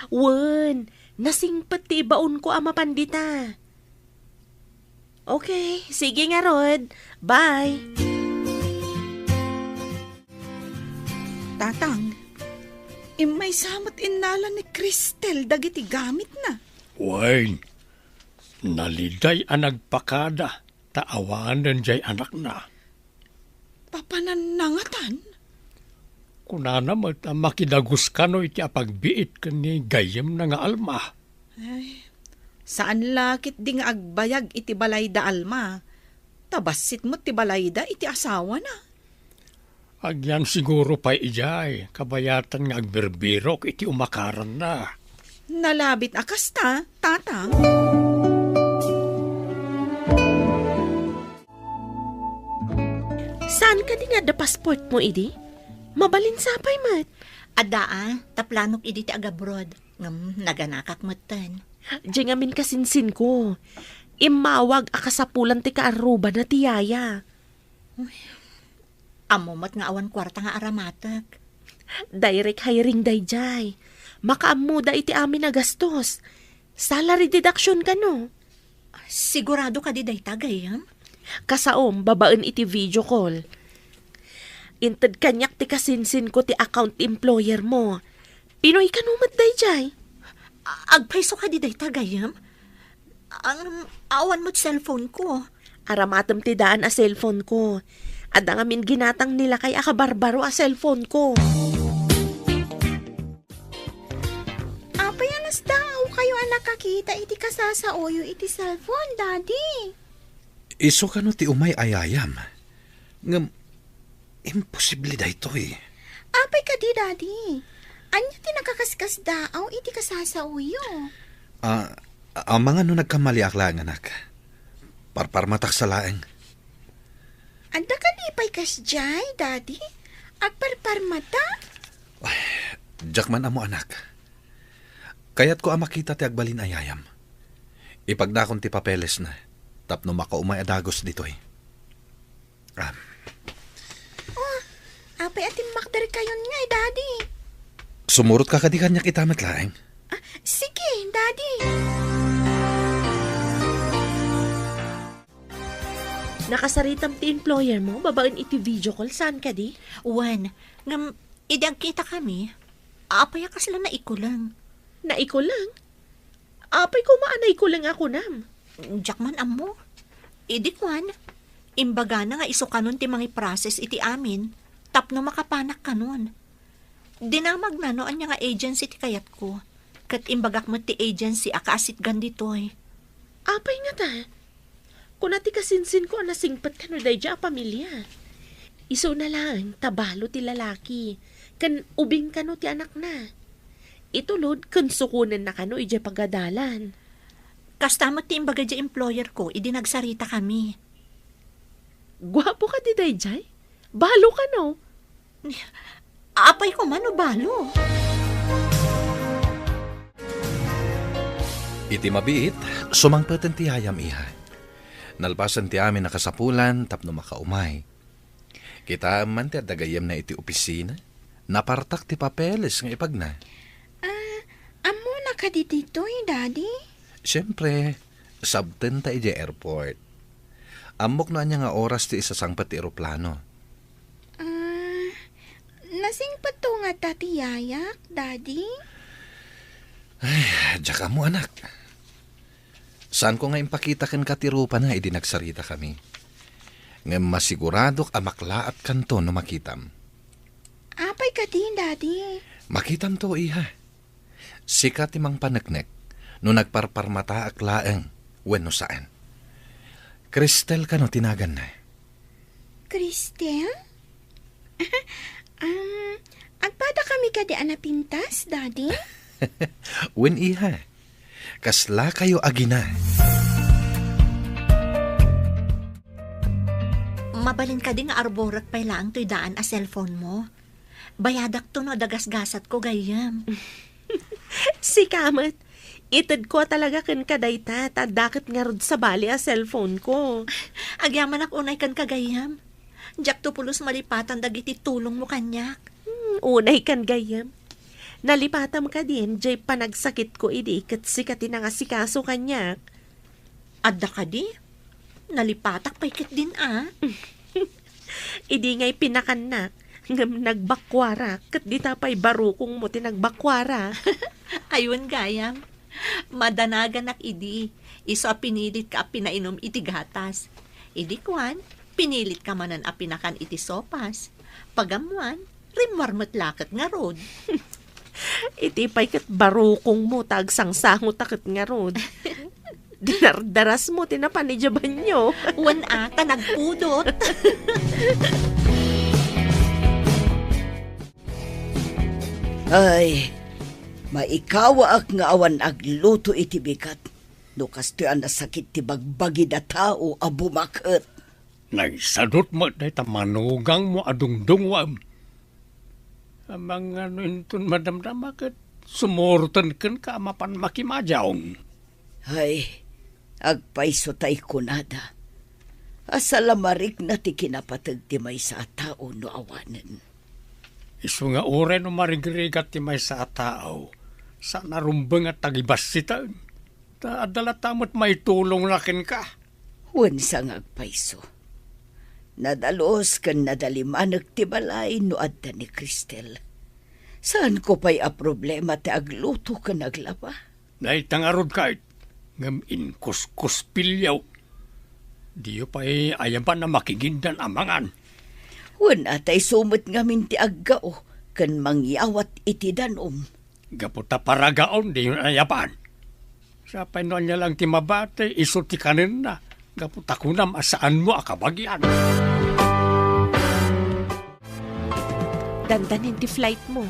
Wen, nasingpet ti ibaon ko ama pandita. Okay, sige nga Rod. Bye. Tatang, imay samot inala ni Cristel dagiti gamit na. Wayne, naliday ang nagpakada, taawanan jay anak na. Papananangatan? Kunana mo makidagus ka no iti apagbiit ka ni gayem na nga alma. Ay, saan lakit di nga agbayag iti balayda alma? Tabasit mo ti balayda iti asawa na. Agyan siguro pa ijay, kabayatan nga agberbirok iti umakaran na. Nalabit akasta, tatang. Saan ka di nga da passport mo, idi? Mabalin sapay mat. Adaan, taplanok idi ti agabrod. Ngam, naganakak matan. Diyan ngamin kasinsin ko. Imawag akasapulan ti kaaruba na ti yaya. Amumat nga awan kwarta nga aramatak. Direct hiring dayjay. Makaamuda iti amin na gastos. Salary deduction ka no. Sigurado ka di day tagayam? Kasaom, babaen iti video call. Inted kanyak ti kasinsin ko ti account employer mo. Pinoy ka numat dayjay. Agpaiso ka di day tagayam? Ang awan mo't cellphone ko. Aramatam ti daan a cellphone ko. At ang amin ginatang nila kay akabarbaro a cellphone ko. Apay anas daw kayo ang nakakita iti kasasauyo iti cellphone, Daddy. Iso ka no ti umay ayayam. Ngam, imposible da ito eh. Apay ka di, Daddy. Anya ti nakakaskas daaw iti kasasauyo. Ang mga no nagkamali aklang anak. Parparmatak sa laeng. Anda ka di pa'y kasjay, Daddy? Agparparmata? Jakman amo anak. Kayat ko makita ti agbalin ayayam. Ipagdakon ti papeles na. Tapno makaumay adagos ditoy. Apay atin makdar kayon nga, Daddy. Sumurot ka kadikan niya kita matlaeng. Sige, Daddy. Nakasaritam ti employer mo, babaen iti video call, saan ka di? Wan, ngam, idang kita kami. Apaya ka sila na ikulang. Naiko lang? Apay ko maanay ko lang ako nam. Jakman amo. Idi kwan. Imbaga na nga iso kanon ti mga process iti amin. Tapno makapanak kanon. Dinamag na no anya nga agency ti kayat ko. Kat imbagak mo ti agency akaasit ganditoy. Apay nga ta. Kung nati kasinsin ko, nasingpat ka no dayja a pamilya. Iso na lang, tabalo ti lalaki. Kan ubing ka no ti anak na. Itulod, kan sukunan na ka no, ija pagadalan. Kastamot ti imbaga di employer ko, idi nagsarita kami. Gwapo ka di dayjay? Balo ka no? Apay ko man o balo. Iti mabiit, sumangpeten ti ayam iha. Nalpasan ti amin nakasapulan tapno makaumay. Kita man ti adagayam na iti opisina, napartak ti papeles nga ipag na. Amo na ka dito Daddy? Siyempre, sabten ta iti airport. Amok na niya nga oras ti isasangpat ti eroplano. Nasing pato nga tati Yayak, Daddy? Diyak mo anak. Saan ko nga impakita kan katirupa na idi nagsarita kami. Nga masiguradok amaklaat kanto no makitam. Apay ka din, Daddy. Makitam to iha. Sikat imang panagnek no nagparparmata aklaeng wenno saan. Cristel ka no tinagan na. Cristel? Agpada kami ka di anapintas, Daddy? Wen iha. Kasla kayo agina. Mabalin ka din nga arborat pay lang to'y daan a cellphone mo. Bayadak to no dagasgasat ko gayam. Si Kamat, itad ko talaga kan kadayta, tadakit nga rod sa bali a cellphone ko. Agyaman ak unay kan kagayam. Diyak to pulos malipatan dagiti tulong mo kanyak. Unay kan gayam. Nalipatam ka din, jay panagsakit ko idi, kat sikati na nga si kaso kanyak. Adda ka di? Nalipatak paikit din Idi nga'y pinakanak, ngam nagbakwara, kat di tapay barukong mo tinagbakwara. Ayun gayam. Madanagan ak idi. Iso a pinilit ka a pinainom iti gatas. Idi kwan, pinilit ka manan a pinakan iti sopas. Pagamuan, rimwarmat lakat nga rod. Itipay kat barukong mo, tagsangsangot takit nga rod. Dinardaras mo, tinapanijaban nyo. Wan ata nagpudot. Ay, maikawa ak nga awan agluto iti bigat. No kastoy nasakit ti bagbagi da tao a bumaket. Naisadot mo day manugang mo adungdungwam. Amang ano intun madamdama kat sumurtan kan ka mapan makimajaong. Ay, agpaiso tay kunada. Asalamarik na ti kinapatag ti may sa tao no awanen. Isu nga ure no marigrigat ti may sa tao. Sa narumbang at tagibas sita. Ta adala tamot may tulong lakin ka. Wen sang agpaiso. Nadalos kan nadalimanag ti balay no adda ni Cristel. Saan ko pa'y a problema ti agluto ka naglaba? Naitangarod kahit ngam inkuskus pilyaw. Diyo pa'y ayan pa na makigindan amangan. Wen atay sumot ngamin ti aggao kan mangyawat iti danom. Gaputa paragaon di yun ayapan. Sa painuan niya lang ti mabate, iso ti kanin na. Gaputa kunam asaan mo akabagyan. Dandanin ti flight mo.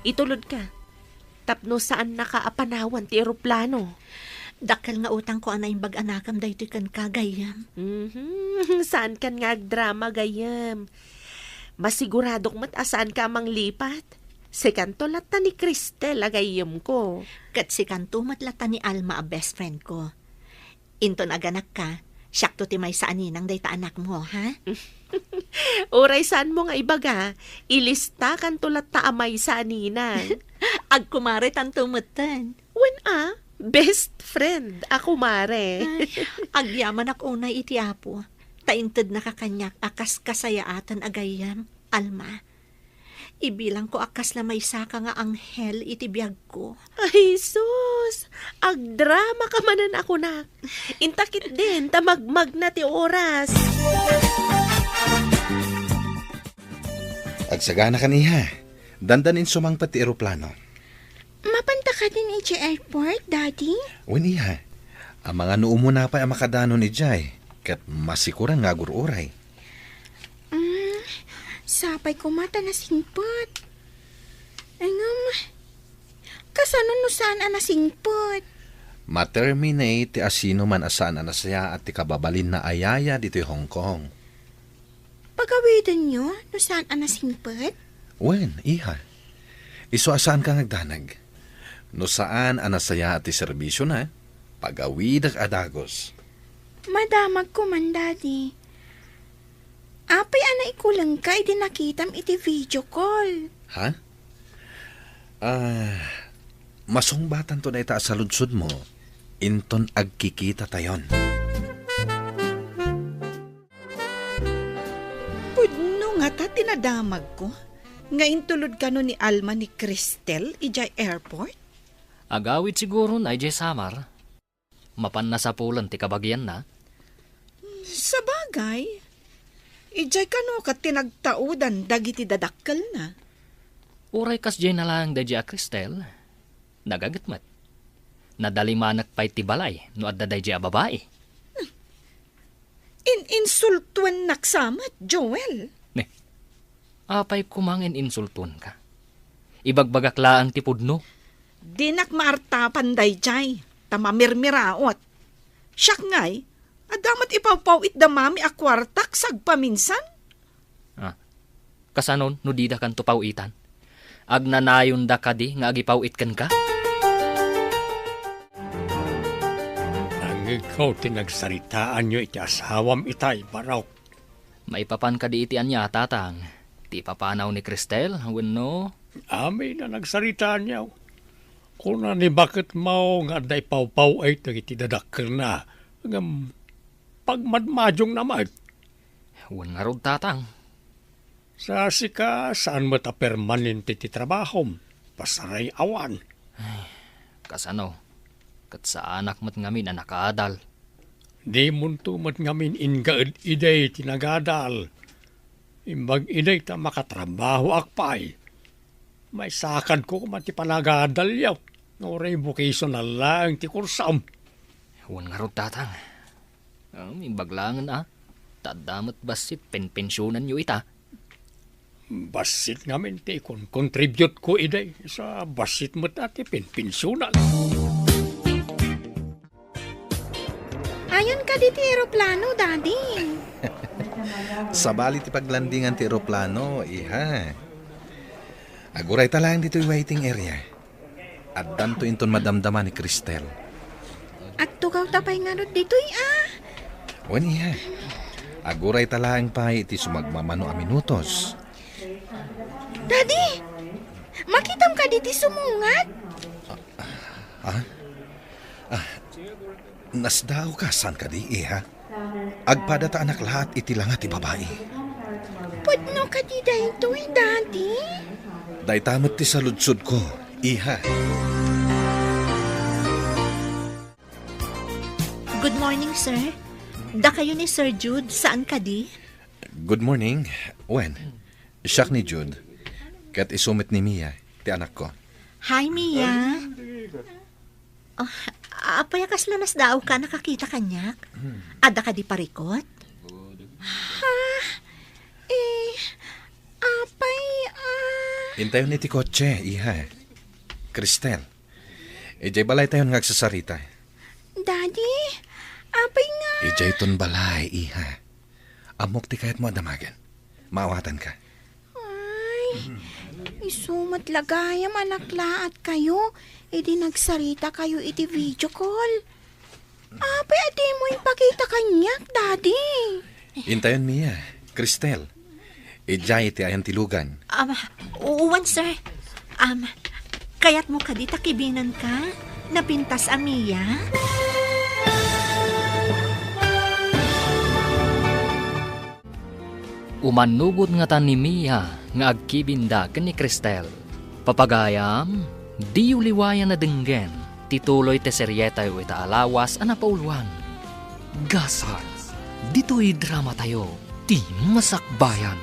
Itulod ka. Tapno saan nakaapanawan ti eroplano. Dakal nga utang ko anay bag-anakam daytoy kan kagayam. Saan kan nga agdrama gayam? Masiguradok matasaan ka mang lipat. Si kanto lata ni Cristel agayam ko. Kat si kanto matlata ni Alma a best friend ko. Inton aganak ka, siyak to ti may saaninang dayta anak mo, ha? Uray saan mo nga ibaga, ilista kanto lata amay saaninang. Agkumare tanto mutan. When best friend, ako mare. Agyaman ako unay iti apo. Taintad nakakanyak akas kasayaatan agayam, Alma. Ibilang ko akas na may saka nga anghel iti biyag ko. Ay, sus! Agdrama ka manan ako na. Intakit din, tamagmag na ti oras. Agsagana kaniha. Dandanin sumangpat ti eroplano. Mapanta ka din iti airport, Daddy? Wen iha. Ang mga noo mo na pa ang makadano ni Jai. Kat masikuran nga gururay. Sapay ko mata na singpot. Kasano no saan na singpot? Ma-terminate ti asino man asaan anasaya at ti kababalin na ayaya dito'y Hong Kong. Pagawidan nyo no saan na singpot? Wen, iha. Iso asaan ka ngagdanag? No saan anasaya at ti serbisyo na, pagawidag adagos. Madamag ko man, Daddy. Apay ana ikulang ka, iti nakitam iti video call. Ha? Masungbatan to na ita sa lunsod mo. Inton agkikita tayon. Pudno nga ta tinadamag ko. Ngayon tulod ka no ni Alma ni Cristel, ijay airport. Agawid siguro na ijay samar. Mapan na sa pulan ti kabagyan na. Sa bagay, ijay ka no kat tinagtaudan dagiti dadakkel na. Uray kas jay na lang da jay Cristel. Nagagatmat. Nadalimanak pa'y ti balay no adda da jay babae. Insultuan naksamat, Joel. Apay kumangin insulton ka. Ibagbagaklaan ti pudno. Dinak maartapan day jay, tamamirmiraot. Siyak ngay, adamat ipawpawit da mami akwartak sagpaminsan. Kasanon no di da kan tupawitan. Agnanayon da kadi nga agipawit kan ka. Ang ikaw tinagsaritaan nyo iti asawam itay, baraw. Maipapan ka di iti anya tatang. Ti papanaw ni Cristel, wenno. Amin na nagsaritaan niya. Kung ni bakit mo nga day pawpaw ay iti dadakkel na. Ngam pagmadmadyong naman. Wen nga rod tatang. Sa sika, saan mo ta permanente ti trabahom? Pasaray awan. Kasano? Kat sa anak mat ngamin na nakaadal. Di munto mat ngamin ingaed iday tinagadal. Imbag iday ta makatrabaho akpay. May sakad ko kumati panagadal yaw. Ngoray vocational lang ti kursam. Wen nga rod tatang. Imbaglangan Tadamat basit pensyunan nyo ita. Basit ngamin ti kon contribute ko iday sa basit mo ati pensyunan. Ayon ka di ti aeroplano, Daddy. Sabali ti paglandingan ti eroplano, iha. Aguray talang dito'y waiting area. At danto inton madamdama ni Cristel. Agtugaw tapay nga ron dito'y Wen, iha. Aguray talang pa iti sumagmamano a minutos. Daddy, makitam ka diti sumungat. Nasdaw ka, san ka di, iha? Agpadata anak lahat iti lang ti babae. Pudno ka di daytoy, Daddy. Daytamot ti saludsod ko, iha. Good morning, sir. Da kayo ni Sir Jude, saan ka di? Good morning. Wen, siyak ni Jude. Kat isumit ni Mia, ti anak ko. Hi, Mia. Apay akas lanas daw ka nakakita kanyak? Ada ka di parikot? Intayon ni ti kotse, iha. Cristel. Ijay balay tayo ngagsasarita. Daddy, apay nga. Ijay ton balay, iha. Amok ti kayat mo adamagan. Maawatan ka. Ay, isumat lagayam anakla at kayo. Idi nagsarita kayo iti video call. Apay, adi mo ipakita kanyak, Daddy. Intayon Mia, Cristel. Ijay ti ayan tilugan. Uwan, sir. Kayat mo ka di takibinan ka? Napintas a Mia? Umanugod nga tan ni Mia nga agkibinda ken ni Cristel. Papagayam, di uliwayan na denggen, tituloy te seryeta yu ita alawas ana pauluan. Gasar, dito'y drama tayo, ti masakbayan.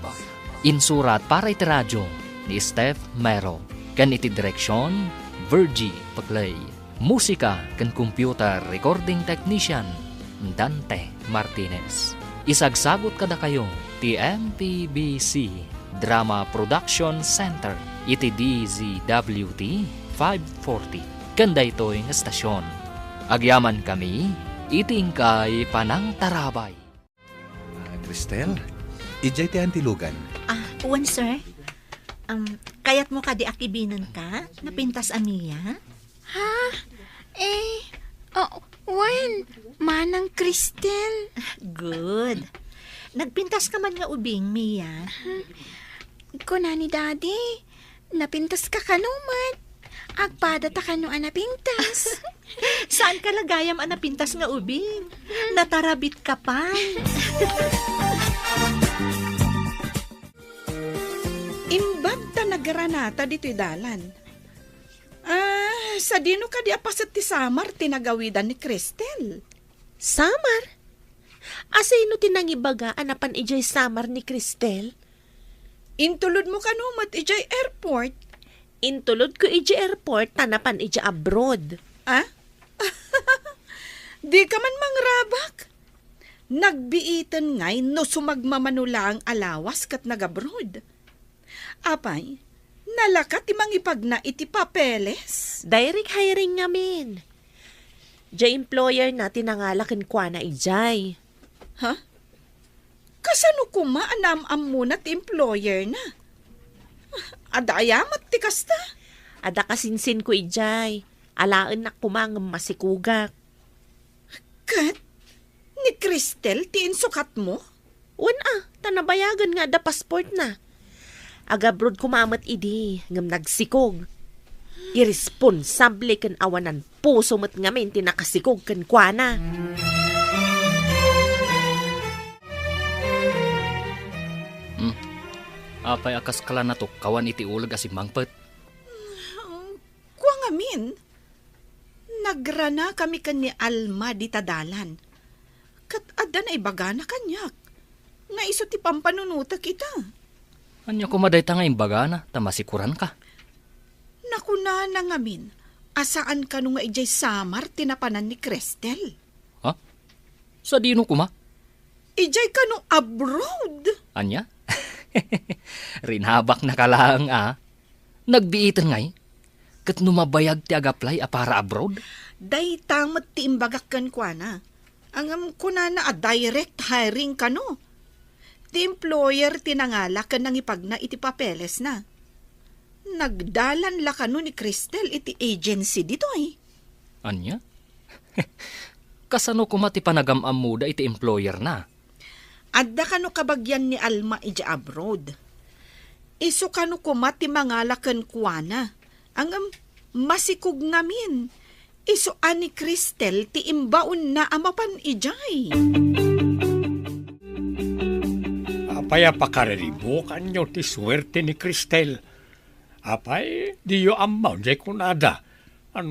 Insurat para iti radyo ni Steph Mero, ken iti direksyon, Virgie Paglay. Musika ken computer recording technician, Dante Martinez. Isagsagot kada kayo ti MTBC Drama Production Center iti DZWT 540 kanda ito'y estasyon. Agyaman kami itingkay panang tarabay. Cristel, ijay ti antilugan. Uwan, sir. Kayat mo ka di akibinan ka? Napintas amiya? Wen, manang Cristel. Good. Nagpintas ka man nga ubing, Mia. Kuna ni Daddy, napintas ka kanumat. Agpada ta kanu anapintas. Saan ka lagayam anapintas nga ubing? Natarabit ka pa. Imbag ta nagranata dito'y dalan. Sa dino ka di apasit ti Samar tinagawidan ni Cristel. Samar? Asino tinangibaga anapan ijay Samar ni Cristel? Intulod mo kanumat ijay airport. Intulod ko ijay airport tanapan ijay abroad. Di ka man mangrabak. Nagbiitan ngay no sumagmamanula ang alawas kat nagabroad. Apay, nalakat imang ipag na iti papeles. Direct hiring ngamin. Jay employer na tinangalakin kwa na ijay. Kasano kuma anam-am muna ti employer na? Adayamat ti kasta. Ada kasinsin ko ijay. Alaan na kumang masikugak. Kat, ni Cristel ti insukat mo? Tanabayagan nga da passport na. Agabroad kumamat idi, ngam nagsikog. Irresponsable kan awanan puso mat ngamin tinakasikog kan kuana. Apay akas kala na to, kawan iti ulag asim mangpet. Kwa ngamin, nagrana kami ni Alma di tadalan. Kat ada na ibaga na kanyak. Nga iso ti pampanunuta kita. Anya kumaday ta nga imbaga na, tamasikuran ka. Nakuna na ngamin, asaan ka nung nga ijay Samar tinapanan ni Cristel? Sa dino kuma? Ijay ka nung abroad. Anya? Rinhabak na kalaang Nagbiitan ngay. Kat numabayag ti agaplay para abroad? Day tamat ti imbagak kan kwa na. Angam kuna na direct hiring ka no. Ti employer tinangala ka nang ipag na iti papeles na. Nagdalan la ka no ni Cristel iti agency dito Anya? Kasano kumati panagam-am muda iti employer na? Adda ka no kabagyan ni Alma ija abroad. Iso ka no kumati mangalakan kuana. Ang masikog ngamin. Iso ani Cristel ti imbaon na amapan ijay. Apay pakariribukan nyo ti swerte ni Cristel. Apay, di yo amaw jay kunada.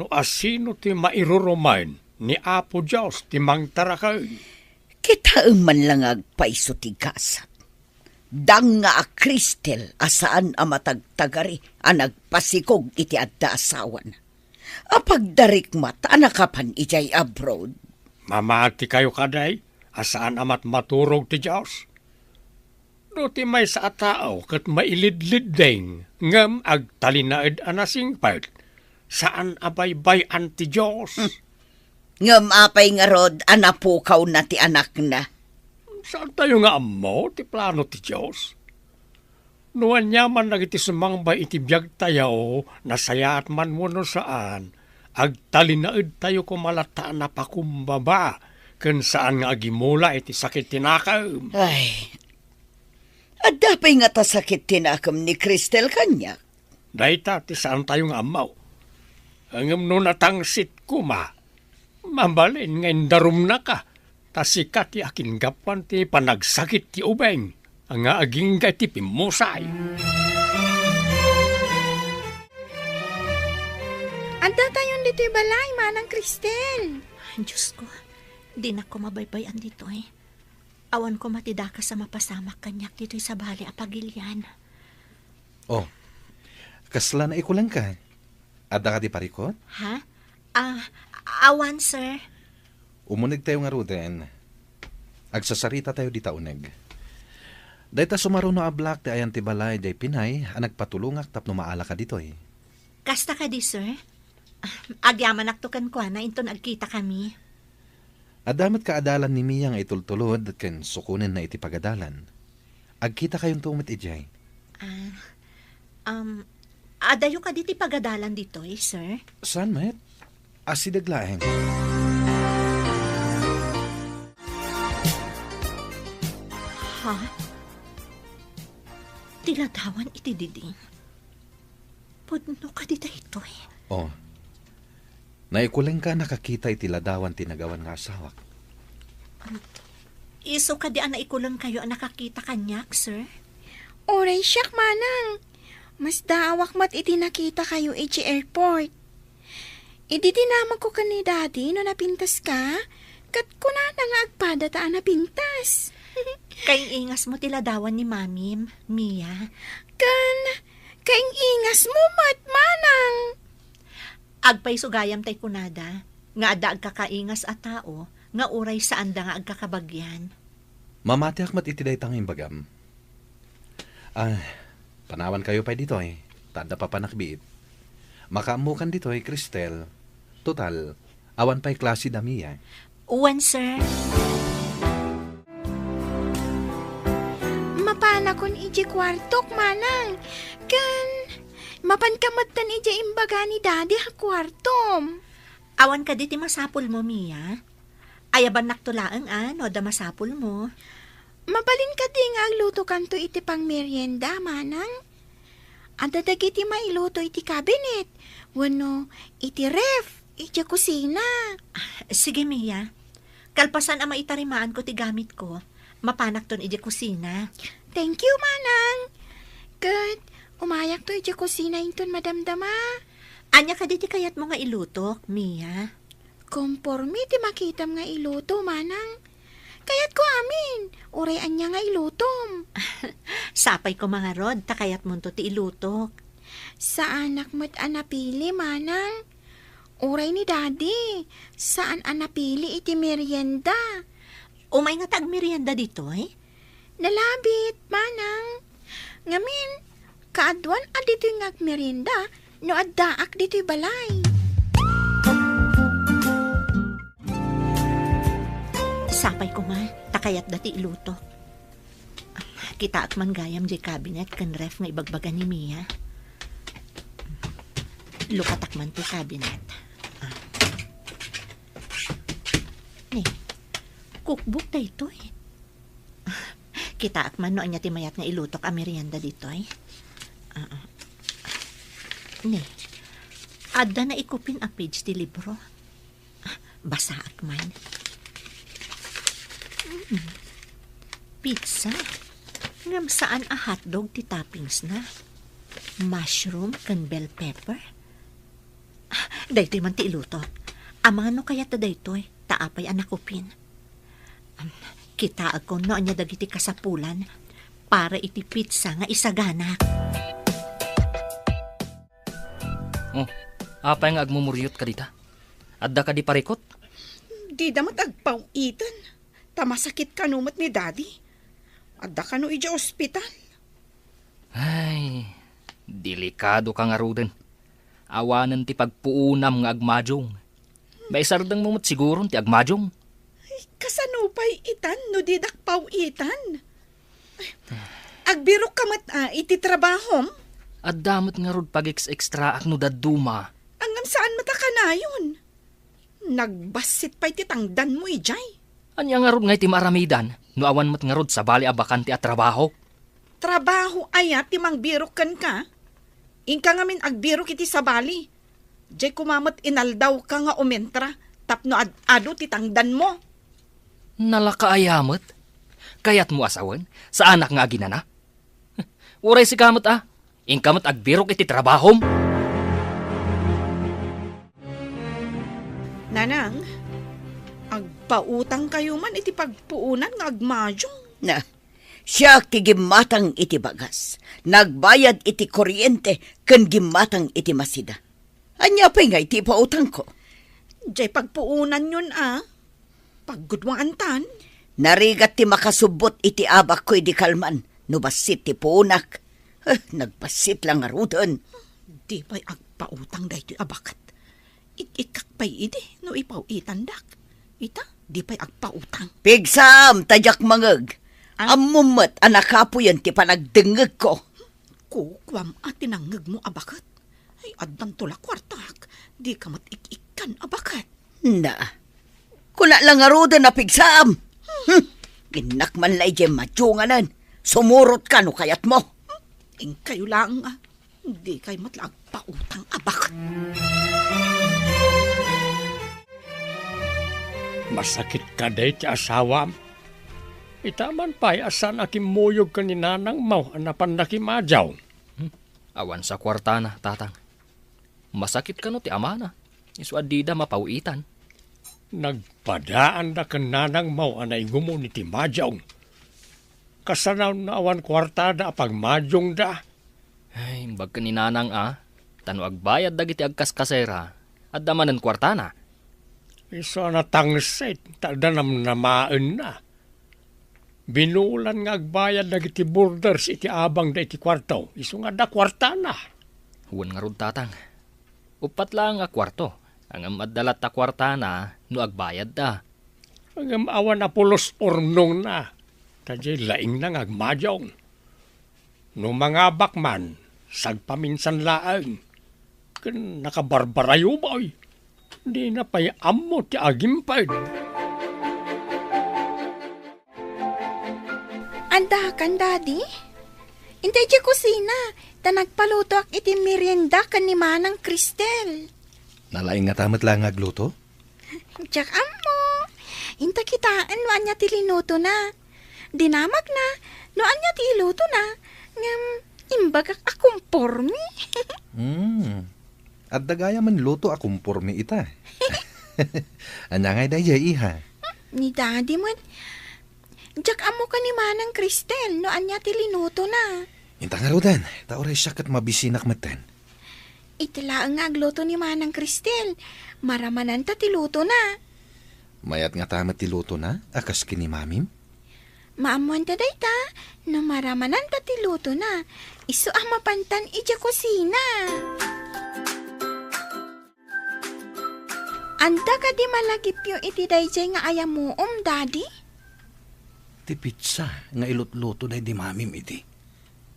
Asino ti mairurumain ni Apo Diyos ti mangtarakay. Kita man lang agpaiso ti kasat. Dang nga a Cristel asaan a matagtagari a nagpasikog iti adda asawan. Apagdarik mata nakapan ijay abroad. Mamati kayo kaday, asaan amat maturog ti Diyos. No ti may sa tao kat mailidlid ding, ngam agtalinaid anasingpad, saan abaybay anti Diyos. Ngam apay nga rod, anapukaw na ti anak na. Saan tayo nga amo, ti plano ti Diyos? Nuan niya man nagiti sumangbay iti biyag tayo, nasayaat man mo no saan, agtalinaid tayo kumalataan na pakumbaba, kun saan nga agimula iti sakit tinakam. Ay, adapay nga ta sakit tinakam ni Cristel kanya. Dahita, ti saan tayo nga amaw? Angam no natangsit kuma, mabalin ngayon darum na ka, tasikat ti akin gapan ti panagsakit ti ubeng, ang nga aging ti pimusay. Anda tayon dito balay, manang Cristel. Diyos ko, di na ko mabaybayan dito Awan ko matidaka sa mapasamak kanyak dito'y sa bali apagilyan. Kasla na ikulang ka. Ada ka di parikot? Ha? Awan, sir. Umunig tayo nga ruden. Agsasarita tayo di tauneg. Dahita sumaruno a black ti ayan ti balay day Pinay ang nagpatulungak tapno maala ka ditoy. Kasta ka di, sir? Agyaman aktukan ko na inton agkita kami. Adamat ka adalan ni Mia nga itultulod ken sukunin na iti pagadalan. Agkita kayong tumit ijay. Adayo ka diti pagadalan dito sir? Saan met? Asidaglaeng. Ha? Tiladawan iti diding. Pudno ka dita ito Oh. Naikuleng ka nakakita iti ladawan tinagawan nga asawak. Iso ka di naikulang kayo ang nakakita kanyak, sir? Oray siyak, manang. Mas daawak mat iti nakita kayo iti airport. Idi tinamag ko ka ni daddy no napintas ka. Kat ko na nga agpada taan napintas. Kaing ingas mo tiladawan ni Mamim, Mia. Kaing ingas mo mat, manang. Agpay sugayam tay kunada, nga ada agkakaingas a tao, nga uray saan da nga agkakabagyan. Mamati akmat iti day tanging bagam. Panawan kayo pa dito Tada pa panakbiit. Makaamukan dito Cristel. Total, awan pa'y klase dami Uwan, sir. Mapana kon iji kwartok, manang. Mapankamatan iji imbaga ni daddy ha kwartom. Awan ka diti masapul mo, Mia. Ayaban naktulaang no da masapul mo. Mabalin ka di nga agluto kanto iti pang merienda, manang. Ada dagiti mailuto iti cabinet. Wano, iti ref, iti kusina. Sige, Mia. Kalpasan ang maitarimaan ko ti gamit ko. Mapanak ton iti kusina. Thank you, manang. Good. Umayak to iti kusina inton madamdama. Anya ka diti kayat mo nga ilutok, Mia? Kompormi ti makitam nga iluto, manang. Kayat ko amin. Uray anya nga ilutom. Sapay ko mga rod, takayat mo to ti ilutok. Sa anak mo't anapili, manang. Uray ni daddy. Saan anapili iti merienda? Umay nga tag merienda dito Nalabit, manang. Ngamin, kaadwan adito nga merienda, no addaak dito'y balay. Sapay ko ma, takayat dati ilutok. Kita at man gayam di cabinet kan ref nga ibagbaga ni Mia. Lukatak man ti cabinet. Cookbook da ito Kita at man no anya ti mayat nga ilutok a merienda dito Adda na ikupin a page ti libro. Basa at man. Pizza. Ngam saan a hotdog ti toppings na? Mushroom kan bell pepper? Daytoy man ti iluto. Amano kaya ta daytoy, taapay anakupin. Kita ako no anya dagiti kasapulan para iti pizza nga isagana. Apay nga agmumuryot ka dita? Adda ka di parikot? Di damat agpawitan. Tamasakit ka numot ni daddy. Adda ka no ija ospital. Ay, delikado ka nga ruden. Awanan ti pagpuunam nga agmadyong. May sardang mumot siguro ti agmadyong. Kasanupay itan no didak pawitan. Agbirok kamat iti trabahom. At damot nga rod pag-extra akno daduma. Angam saan mataka na yun? Nagbasit pa iti tangdan mo ijay. Anya nga rod nga iti maramidan, no awan mat nga rod sa bali abakante at trabaho. Trabaho ayat ti mangbirok kan ka. Ingka ngamin agbirok iti sabali. Jay kumamot inaldaw ka nga umentra, tapno ado ti tangdan mo. Nalakaayamot? Kayat mo asawan? Sa anak nga ginana? Uray si kamot Ingkamot agbirok iti trabahom. Nanang, agpautang kayo man iti pagpuunan nga agmadyong. Na, siya kigimatang iti bagas. Nagbayad iti kuryente ken gimatang iti masida. Anya pa nga iti pautang ko. Jay pagpuunan yun Paggudwangan tan. Narigat ti makasubot iti abak ko di kalman. No basit ti punak. Nagbasit lang nga rudan. Di pa'y agpautang dahito abakat. Ikak pa'y idi no ipaw itandak. Ita, di pa'y agpautang. Pigsam, tadyak mangag. Amumat anakapo yan ti panagdengeg ko. Kukwam at tinangag mo abakat. Ay, addan tula kwartak. Di ka mat-ikikan abakat. Na, kuna lang nga rudan na pigsam. Ginak man lay jem madyunganan. Sumurot ka no kayat mo. Ing kayo lang Di kay matlag pautang abakat. Masakit ka day ti asawam. Itaman pa'y asan akim muyog ka ni nanang mau anapan nakimadyaw. Awan sa kwarta na, tatang. Masakit ka no ti ama na. Isu adida mapawitan. Nagpadaan na ka nanang mau anay gumo ni ti madyaw. Kasanaw na awan kwartada apag madyong da. Ay, bag ka ni nanang Tano agbayad dagiti agkaskasera. At damanan kwarta na. Iso na tangset, tada namaan na. Binulan nga agbayad dagiti borders iti abang da iti kwarto. Iso nga da kwarta na. Huwan nga rod, tatang. Upat lang nga kwarto. Ang amadalat ta kwarta na, no agbayad da. Ang awan na pulos ornong na. Tadya laing na ngagmadyong. No mga bakman, sagpaminsan laang. Kan nakabarbarayo boy. Di na pa'y amo ti agimpad. Anda kan, Daddy? Intay di kusina. Ta nagpaluto ak iti merienda kan ni Manang Cristel. Nalaing nga tamat lang agluto? Diyak amo. Inta kitaan no anya ti linuto na. Dinamag na. No anya ti iluto na. Ngam, imbagak akumpormi. At dagaya man luto akong pormi ita. Anya ngay daya iha. Ni Daddy mo. Diyak amo ka ni Manang Cristel. No anya ti linuto na. Inta nga rodan, taoray siya kat mabisinak matan. Itala ang agluto ni Manang Cristel. Maramanan ta ti luto na. Mayat nga tamat ti luto na, akas kini mamim. Maamuan ta day ta, no maramanan ta ti luto na. Isu mapantan ija kusina. Anda ka di malagipyo iti dayjay nga ayam mo, Daddy? Ti pizza nga ilutluto na di mamim iti.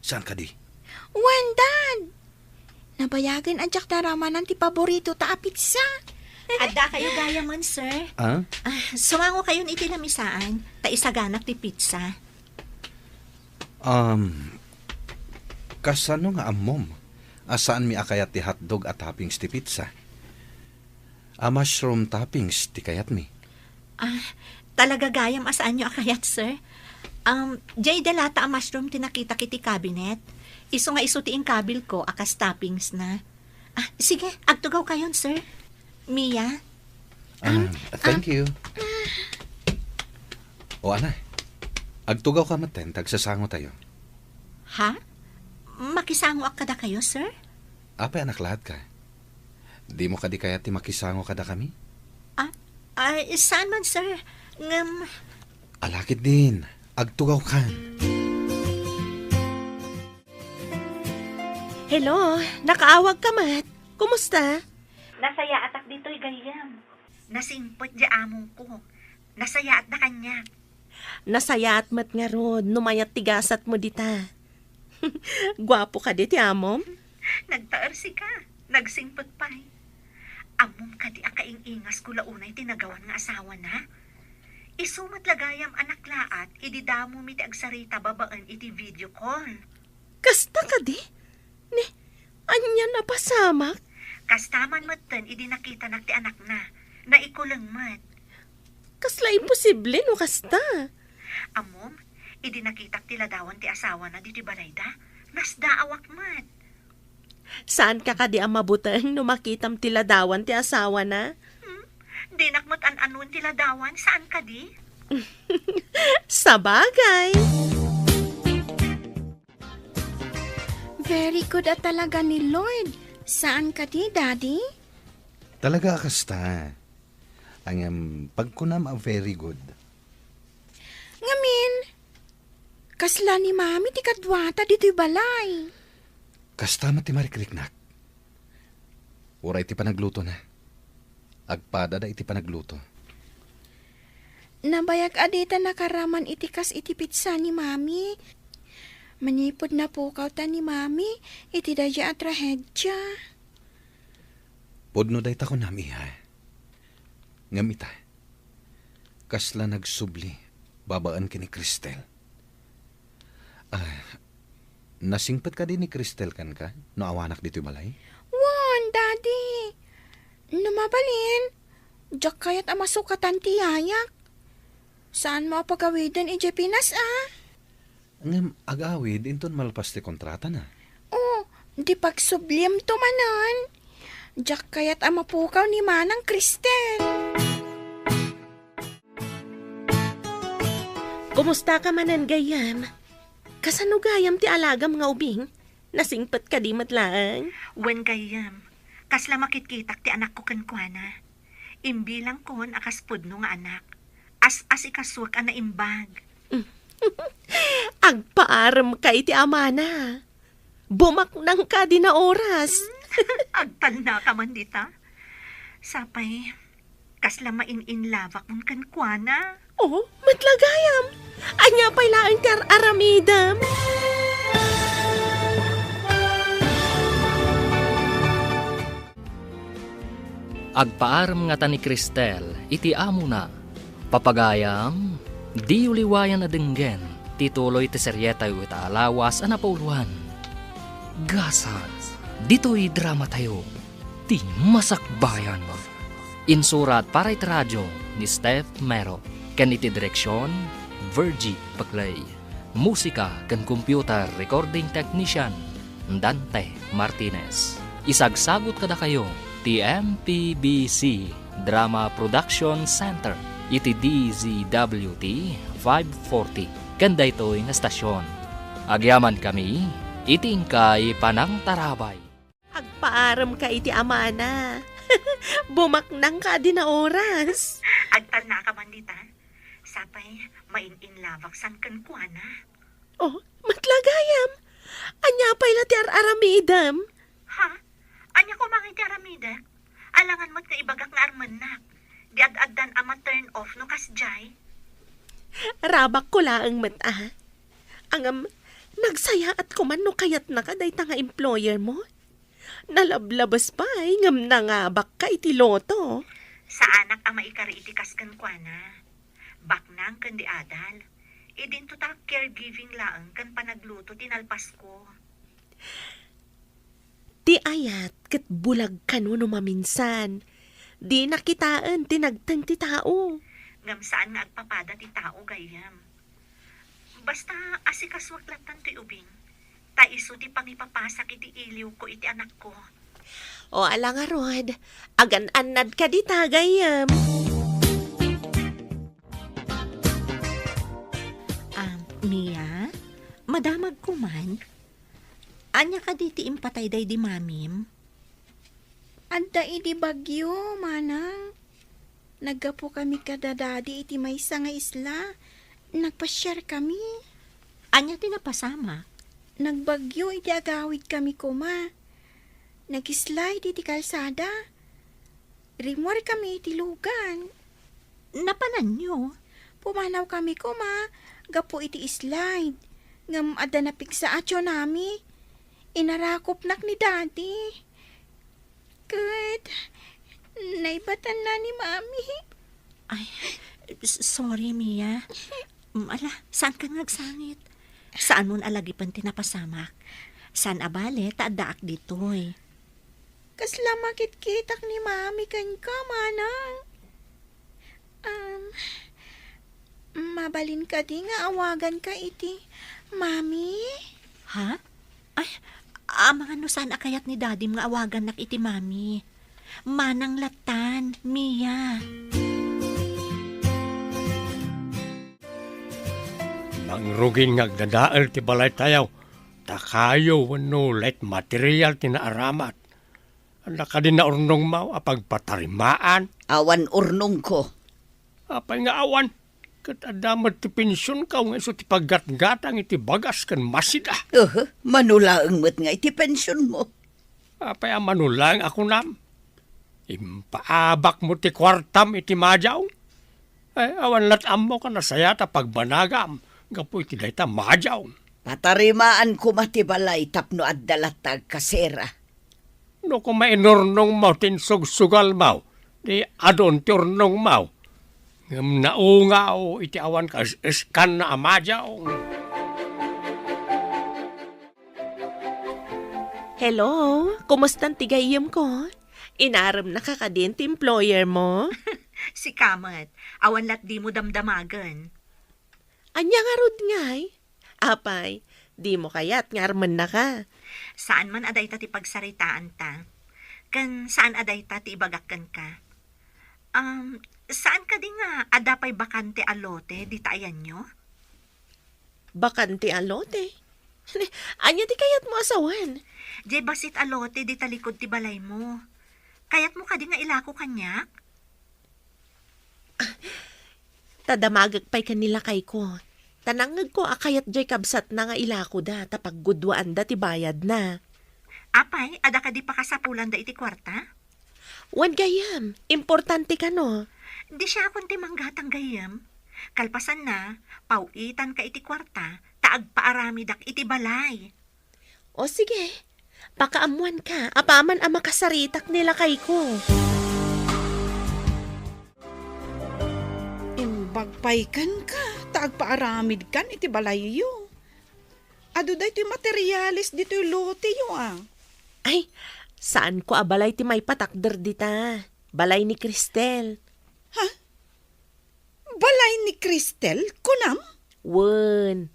Saan ka di? Wan, Dad! Nabayagan adyak daramanan ti paborito ta a pizza. Adda kayo gaya man, sir. Sumango kayo iti namisaan. Ta isaganak ti pizza. Kasano nga amom? Asaan mi akayat ti hotdog at toppings ti pizza? Mushroom toppings ti kayat mi. Talaga gayam asaan nyo akayat, sir? Jay dalata ang mushroom tinakita kiti cabinet. Iso nga iso ti ing kabil ko, akas toppings na. Sige, agtugaw kayon, sir. Mia? Thank you. O ana, agtugaw ka maten, tagsasango tayo. Ha? Makisango ak kada kayo, sir? Apay anak lahat ka. Di mo kadi kaya ti makisango kada kami? Saan man, sir? Alakit din, agtugaw ka. Hello, nakaawag ka, Mat. Kumusta? Nasaya atak dito'y gayam. Nasimpot di among ko. Nasaya at na kanya. Nasayat mat nga ron, numayat tigasat mo dita. Gwapo ka di, ti amom? Nagtaarsi ka. Nagsimpot pa'y. Among ka di ang kaingingas ko launay tinagawan nga asawa na. Isumat lagayam anak laat, ididamo mi ti agsarita babaan iti video call. Kasta ka di? Ni, anya na pasamak? Kastaman matan, idi nakita nak ti anak na. Naikulang mat. Kasla imposible no kasta. Amom, idi nakita ti ladawan ti asawa na di ti balayda. Nas daawak mat. Saan ka di ang mabutang no makitam tiladawan ti asawa na? Di nakmat an-anon ti ladawan, saan ka di? Sa bagay. Very good at talaga ni Lord. Saan ka di, Daddy? Talaga kasta. Ang pagkunam a very good. Ngamin, kasla ni mami ti kadwata dito'y balay. Kastama ti marikriknak. Uray ti panagluto na. Agpada da iti panagluto. Nabayag adita nakaraman itikas iti pitsa ni mami. Manipod na pukaw ta ni mami, iti dadya at trahedya. Podno day ta ko nami ha. Ngamita. Kasla nagsubli, babaan ki ni Cristel. Nasingpat ka din ni Cristel kan ka? No awanak dito'y balay? Wan, daddy. Numabalin. Diyak kayat amasukatan ti yayak. Saan mo pagawidan ije Pinas, Ngam agawid, inton malpas ti kontrata na. Oh, di pagsubliem to manan. Diyak kayat amapukaw ni Manang Cristel. Kumusta ka manan gayam? Kasano gayam ti alagam nga ubing? Nasingpat ka di matlaang? Wen gayam, kasla makitkitak ti anak ko kenkwana. Imbilang kon akas pudno nga anak. As ikaswak ana imbag. Agpaaram ka iti amana. Bumaknang ka di na oras. Agtanda ka man dita. Sapay, kasla main-inlavak mon kenkwana. Oh, matlagayam. Anya pa'y laang kar aramidam. Agpaaram nga ta ni Cristel, iti amo na. Papagayam, di uliwayan na denggen, tituloy ti seryeta yu ita alawas a napauluhan. Gasas, dito'y drama tayo, ti masakbayan. Insurat para iti radyo ni Steph Mero, ken iti direksyon, Virgie Paglay. Musika ken computer recording technician, Dante Martinez. Isagsagot kada kayo, ti MPBC Drama Production Center, iti DZWT 540. Kanda ito'y nga stasyon. Agyaman kami, iti ingkay panang tarabay. Agpaaram ka iti amana. Bumaknang ka di na oras. Agtanda ka man dita. Sapay, main-inlavak san kenkwana. Oh, matlagayam. Anya pa'y lati aramidam. Ha? Anya ko mga iti aramida? Alangan mo't nga ibagak nga armanak. Di ad-addan ama turn off no kasjay. Rabak ko laang mata. Angam, nagsaya at kumano kayat na ka day nga employer mo. Nalablabas pa ngam nangabak ka iti loto. Sa anak ama ikari iti kaskenkwana. Baknang kan di adal. Idin to ta caregiving laang kan panagluto tinalpas ko. Di ayat kat bulag kanuno maminsan. Di nakitaan tinagtang ti tao. Ngam saan nga agpapada ti tao gayam. Basta asikaswak latan ti ubing. Taiso ti pangipapasak iti iliw ko iti anak ko. O ala nga Rod, agan-anad ka di tagayam. Mia, madamag ko man. Anya ka di ti impatay day di mamim? Anda iti bagyo, Manang. Naggapo kami kadadadi iti maysa nga isla. Nagpasyar kami. Anya ti napasama? Nagbagyo iti agawid kami kuma. Nag-slide iti kalsada. Rimor kami iti lugan. Napanan nyo? Pumanaw kami kuma. Gapo iti slide. Ngam ada napiksa atyo nami. Inarakop nak ni daddy. Good. Naibatan na ni mami. Ay, sorry Mia. Ala, saan ka nagsangit? Saan mo alagi pan tinapasamak? Saan abale, taadaak ditoy? Kasla makit-kitak ni mami kan ka, Manang. Mabalin ka di nga awagan ka iti. Mami? Ha? Ay, mga no saan akayat ni daddy nga awagan nak iti mami. Manang latan, Mia. Nangrugin ngagdadaal ti balay tayaw. Takayo wano light material ti naaramat. Anak ka din na urnong mau apag patarimaan. Awan urnong ko. Apay nga awan. Kat adamat ti pensyon ka nga iso ti paggatgatang iti bagas kan masida. Manulaang mo't nga iti pensyon mo. Apay manulang ako nam. Impaabak mo ti kwartam iti majaw. Ay awan latam mo ka na saya ta pagbanagam. Gapo iti dayta majaw. Patarimaan ko matibalay tapno at dalatag kasera. No kung mainurnong mau tinsugsugal mau. Di adon ti urnong mau. Ngam naungaw iti awan ka iskan na amajaw. Hello, kumusta tigayim ko? Inaram na ka din ti employer mo? Si Kamat, awan lat di mo damdamagan. Anya nga rod ngay? Apay, di mo kaya't ngarman na ka. Saan man aday ta ti pagsaritaan ta? Kan saan aday ta ti ibagakan ka? Saan ka di nga adapay bakante alote di tayan nyo? Bakante alote? Anya di kayat mo asawan? Jay basit alote di talikod ti balay mo. Kayat mo ka di nga ilako kanyak? Tadamagag pa'y kanila kay ko. Tanangag ko akayat jay kabsat na nga ilako da tapag gudwaan da ti bayad na. Apay, ada ka di pa kasapulan da iti kwarta? Wan gayam, importante ka no. Di siya akong timanggatang gayam. Kalpasan na, pauitan ka iti kwarta, taag paaramidak iti balay. O sige, pakaamuan ka, apaman ang makasaritak nila kay ko. Imbagpaykan ka, taag paaramid kan iti balayo. Ado da iti materialis dito yung lote yo Ay, saan ko abalay ti may patakder dita? Balay ni Cristel. Balay ni Cristel, kunam? Wen,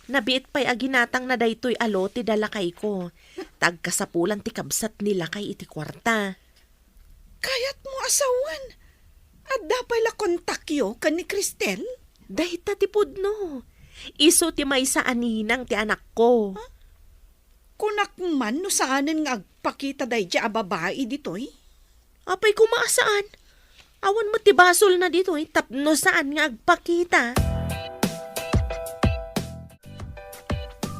nabiit pa'y aginatang na daytoy alote dala kay ko. Tagkasapulan ti kabsat nila kay iti kwarta. Kayat mo asawan. At dapay la kontakyo kan ni Cristel? Dahita ti pudno. Iso ti may sa aninang ti anak ko. Kunak man no saanan nga agpakita day di babae ditoy? Apay kumaasaan? Awan mo ti basol na dito tapno saan nga agpakita.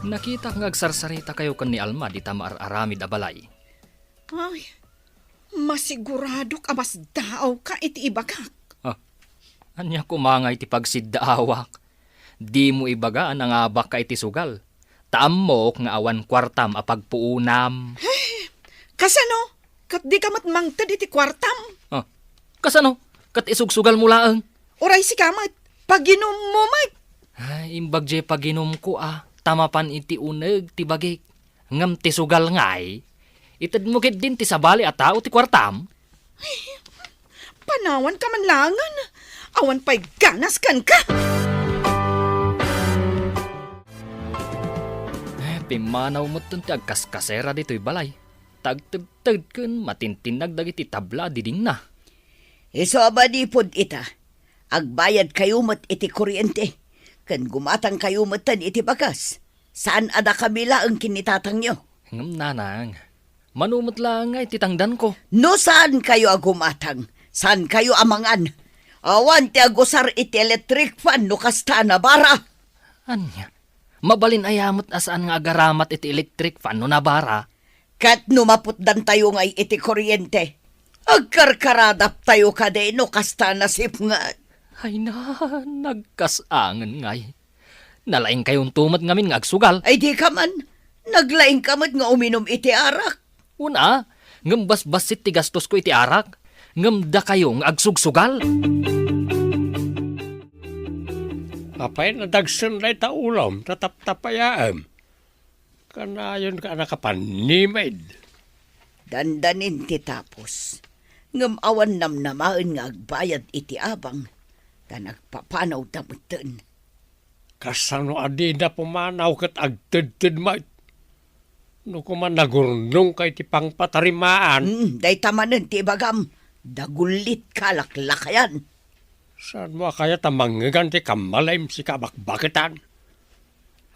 Nakita nga agsarsarita kayo kan ni Alma di tama aramid abalay. Ay, masigurado ka mas daaw ka iti ibagak. Anya kumangay ti pagsiddaawak. Di mo ibagaan ang abak ka iti sugal. Taam mo nga awan kwartam apagpuunam. Kasano? Kat di ka matmangtad iti kwartam? Kasano? Kat isugsugal mo laang. Oray si kamat, paginom mo mat. Ay, imbag je paginom ko Tamapan iti uneg ti bagik. Ngam ti sugal ngay. Itad mo kit din ti sabali at tao ti kwartam. Panawan ka man langan. Awan pa'y ganas kan ka. Pimanaw mo ti agkaskasera dito'y balay. Tagtagtag kun matintinag dagiti tabla diding na. Iso abadipod ita. Agbayad kayo mat iti kuryente. Kan gumatang kayo matan iti bakas. Saan ada kabila ang kinitatang nyo? Ngam nanang. Manumot lang nga ititangdan ko. No saan kayo agumatang? Saan kayo amangan? Awan ti agusar iti electric fan no kasta na bara. Anya? Mabalin ayamot asaan nga agaramat iti electric fan no nabara. Kat numaputdan tayo ngay iti kuryente. Agkarkaradap tayo kade no kasta na sipngat. Ay na, nagkasangan ngay. Nalaing kayong tumat ngamin nga agsugal. Ay di ka man. Naglaing ka man nga uminom iti arak. Una, ngambas-basit ti gastos ko iti arak. Ngamda kayong agsugsugal. Apay nadagsan na ita ulam, tatap-tapayaam. Kanayon ka nakapanimid. Dandanin ti tapos. Ngam awan namnamaan nga agbayad iti abang. Ta nagpapanaw damutan. Kasano adi na pumanaw kat agtid-tid mait. No kuman nagurnong kay ti pangpatarimaan. Day tamanan ti bagam. Dagulit kalaklakayan. Saan mo kaya tamangagan ti kamalayim si kabakbakitan?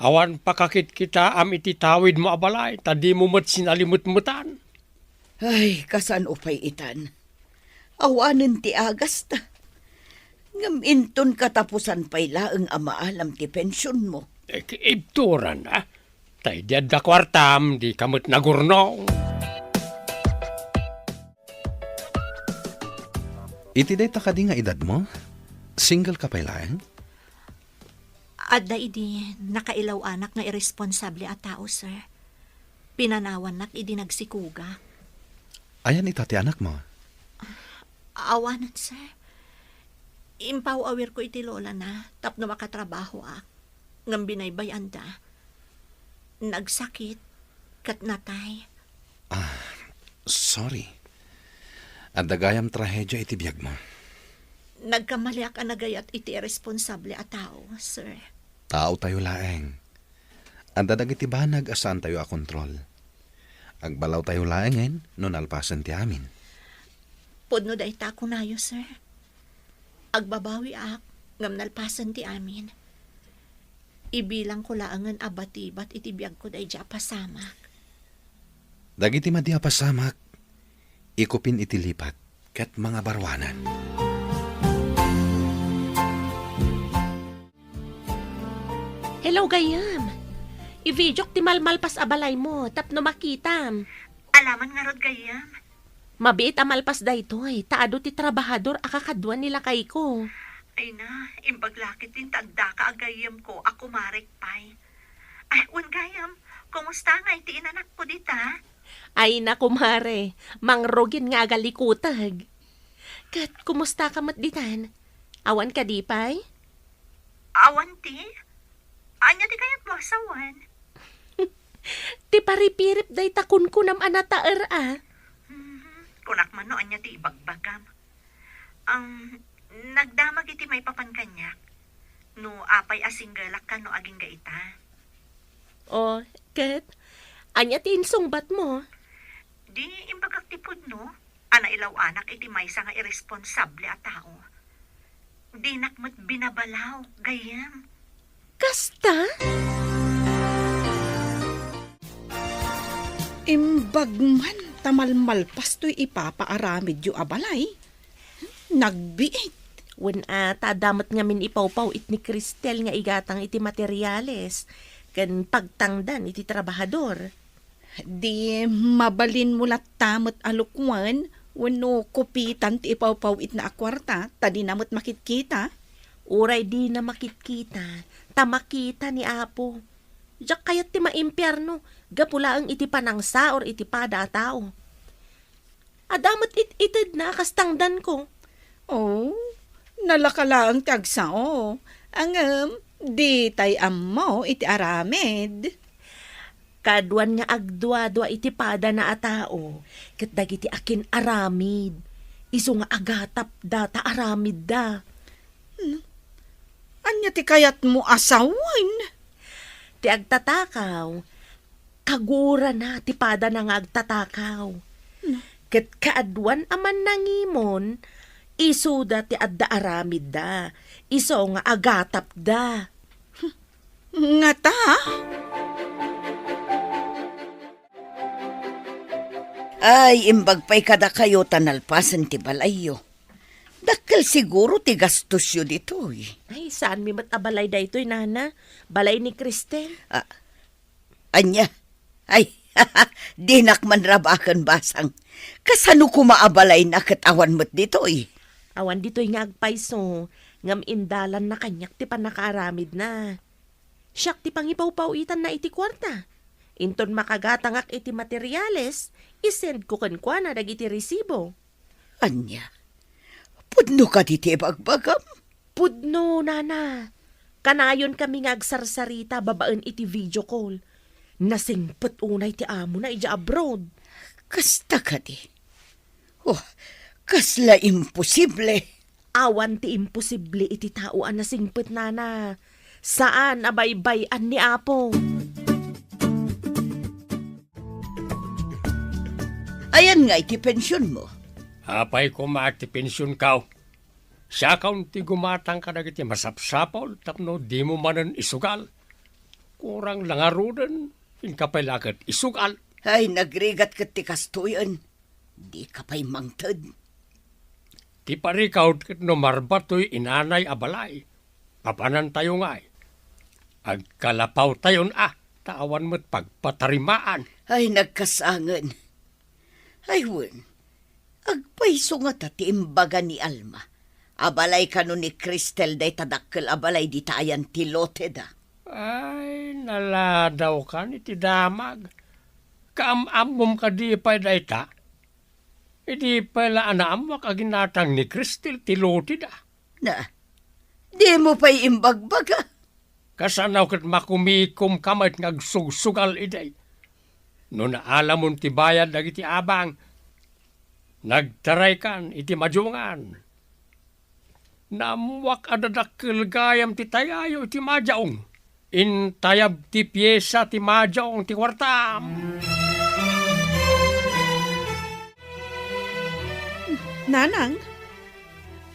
Awan pakakit kita am iti tawid mo abalay, tadi mo mat sinalimut-mutan. Ay, kasan upay itan. Awanan ti agas ta. Ngaminton katapusan pa'y laeng amaalam ti pensyon mo. Ibturan na. Tay diad da kwartam, di kamot nagurnong. Iti day takadi nga edad mo? Single ka pa ilang? Adda idi nakailaw anak nga irresponsable a tao, sir. Pinanawan nak idi nagsikuga. Ayan itati anak mo. Awanan, sir. Impaw awir ko iti lola na, tapno makatrabaho ngam binaybay anda. Nagsakit, kat natay. Sorry. At dagayam trahedya iti biyag mo. Nagkamaliak ang nagayat iti irresponsable a tao, sir. Tao tayo laeng. Anda dagiti banag asan tayo a kontrol. Agbalaw tayo laengen, no nalpasan ti amin. Pudno da ita ko nayo, sir. Agbabawi ngam nalpasan ti amin. Ibilang ko laangan abatibat iti biyag ko da ija pasamak. Dagiti madia pasamak, ikupin iti lipat, ket mga barwanan. Hello, gayam. I-videok ti malmalpas abalay mo, tapno makitam. Alaman nga rod gayam. Mabiit amalpas daytoy, taado ti trabahador akakadwan nila kay ko. Ay na, imbaglakit din tagda ka agayam ko, ako marek pay. Ay, gayam, kumusta nga iti inanak ko dita? Ay na, kumare, mangrogin nga agalikutag. Kat, kumusta ka matditan? Awan ka di pay? Awan ti? Anya ti kayat mo asawan? Ti paripirip day takunkunam anataer Kunak man no, anya ti ibagbagam. Nagdamag iti may papankanyak. No, apay asinggalak ka no aging gaita. O, kat, anya ti insungbat mo? Di imbagak tipod no, ana ilaw anak iti may nga irresponsable a tao. Di nakmat binabalaw, gayam. Kasta? Imbagman, tamalmalpas to'y ipapaaramid yu abalay. Nagbiit. Wen tadamat nga min ipawpaw it ni Cristel nga igatang iti materyales, kan pagtangdan iti trabahador. Di mabalin mo tamot alukwan, wano kupitan ti ipawpaw it na akwarta, tadi namot makitkita. Uray di na makitkita, tamakita ni Apo. Diyak kayat ti maimpyerno, gapulaang iti panangsa or iti pada a tao. Adamat itid na kastangdan ko. Oh, nalakalaang tagsao. Di tay ammo iti aramid. Kaduan nga agdwa-dwa iti pada na a tao, ket dagiti akin aramid. Isu nga agatap data aramid da. Anya ti kayat mo asawan? Ti agtatakaw, kagura na ti pada na nga agtatakaw. Ket kaadwan aman nangimon, isuda ti adda aramid da, iso nga agatap da. Nga ta? Ay, imbagpay kada kayo tanalpasan ti balayo. Dakkel siguro ti gastos yu dito eh. Ay, saan mi matabalay da ito'y, nana? Balay ni Cristel? Anya? Ay, di nakman rabakan basang. Kasano kumaabalay na katawan mo't dito eh. Awan dito'y nga agpayso, ngam indalan na kanyak ti panakaaramid na. Siyak ti pangipaw-pawitan na iti kwarta. Inton makagatangak iti materyales, isend ko kankwa na dagiti resibo. Anya? Pudno ka diti bagbagam? Pudno, nana. Kanayon kami nga agsarsarita babaan iti video call. Nasingpet unay ti amo na ija abroad. Kasta ka di. Oh, kasla imposible. Awan ti imposible iti tauan na singpet, nana. Saan abaybayan ni Apo? Ayan nga iti pensyon mo. Apay ko maakti pensyon kaw. Siya kaun ti gumatang ka dagiti masapsapol, tapno di mo manan isugal. Kurang langarudan, inkapailakat isugal. Ay, nagrigat kat ti kastuyan. Di ka pa'y mangtad. Ti parikaw ket no marbatoy inanay abalay. Papanan tayo nga agkalapaw tayon tawan mo't pagpatarimaan. Ay, nagkasangan. Ay, wen. Agpaiso nga tati imbaga ni Alma. Abalay ka ni Cristel day tadakkel abalay di tayan tilote da. Ay, naladaw ka ni ti damag. Kaamamom ka di pa day ta. Idi pala anaamak aginatang ni Cristel tilote da. Na, di mo pa'y imbagbaga. Kasanaw kat makumikom kamay ngagsusugal iday. No naalam mo ti bayad dagiti abang, nagtaray kan iti majungan. Namuwak adadakkel gayam ti tayayo ti majaong. Intayab ti pyesa ti majaong ti kwartam. Nanang,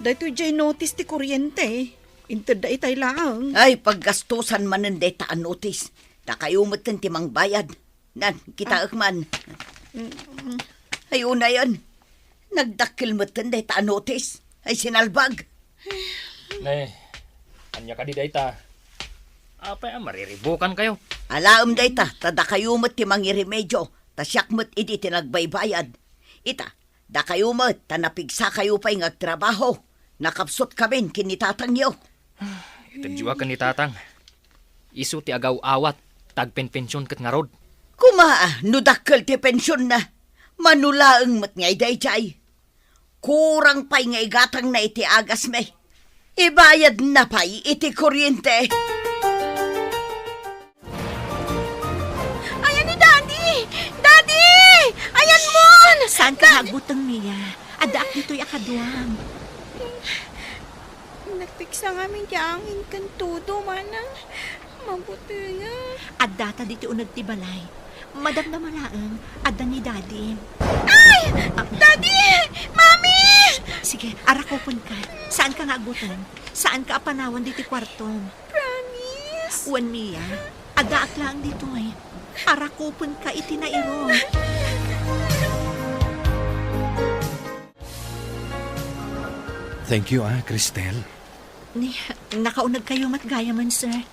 dahito jay notice ti kuryente. Inted da itay lang. Ay, paggastusan man ng data ang notice. Da kayo matan timang bayad. Nan, kita akman. Ay, una yan. Nagdakil matan data ang notice. Ay, sinalbag. Anya ka di dayta. Apay mariribukan kayo. Alaam data, tada kayo mat timang iremedyo. Tasyak mat idi tinagbaybayad. Ita, da kayo mat, tanapigsa kayo pa'y ngagtrabaho. Nakapsot kami kinitatang yo. Itadjua ka ni tatang. Isu ti agaw awat, tagpenpensyon kat nga rod. Kumaa, nudakkel ti pensyon na. Manulaang mat ngay dayjay. Kurang pa'y ngay gatang na iti agas me. Ibayad na pa'y iti kuryente. Ayan ni Daddy! Daddy! Ayan mo! Saan ka hagutang, Mia? Adaak dito'y akaduam. Nagpiksa nga min angin kan todo, manang. Mabuti nga. At data dito nagtibalay. Madam na malaang, adda ni Daddy. Ay! Daddy! Mami! Sige, arakopon ka. Saan ka nga agutan? Saan ka apanawan dito kwartong? Promise? Wan, Mia, adaak lang dito eh. Arakopon ka itinairo. Thank you, Cristel. Nakaunag kayo matgaya man, sir.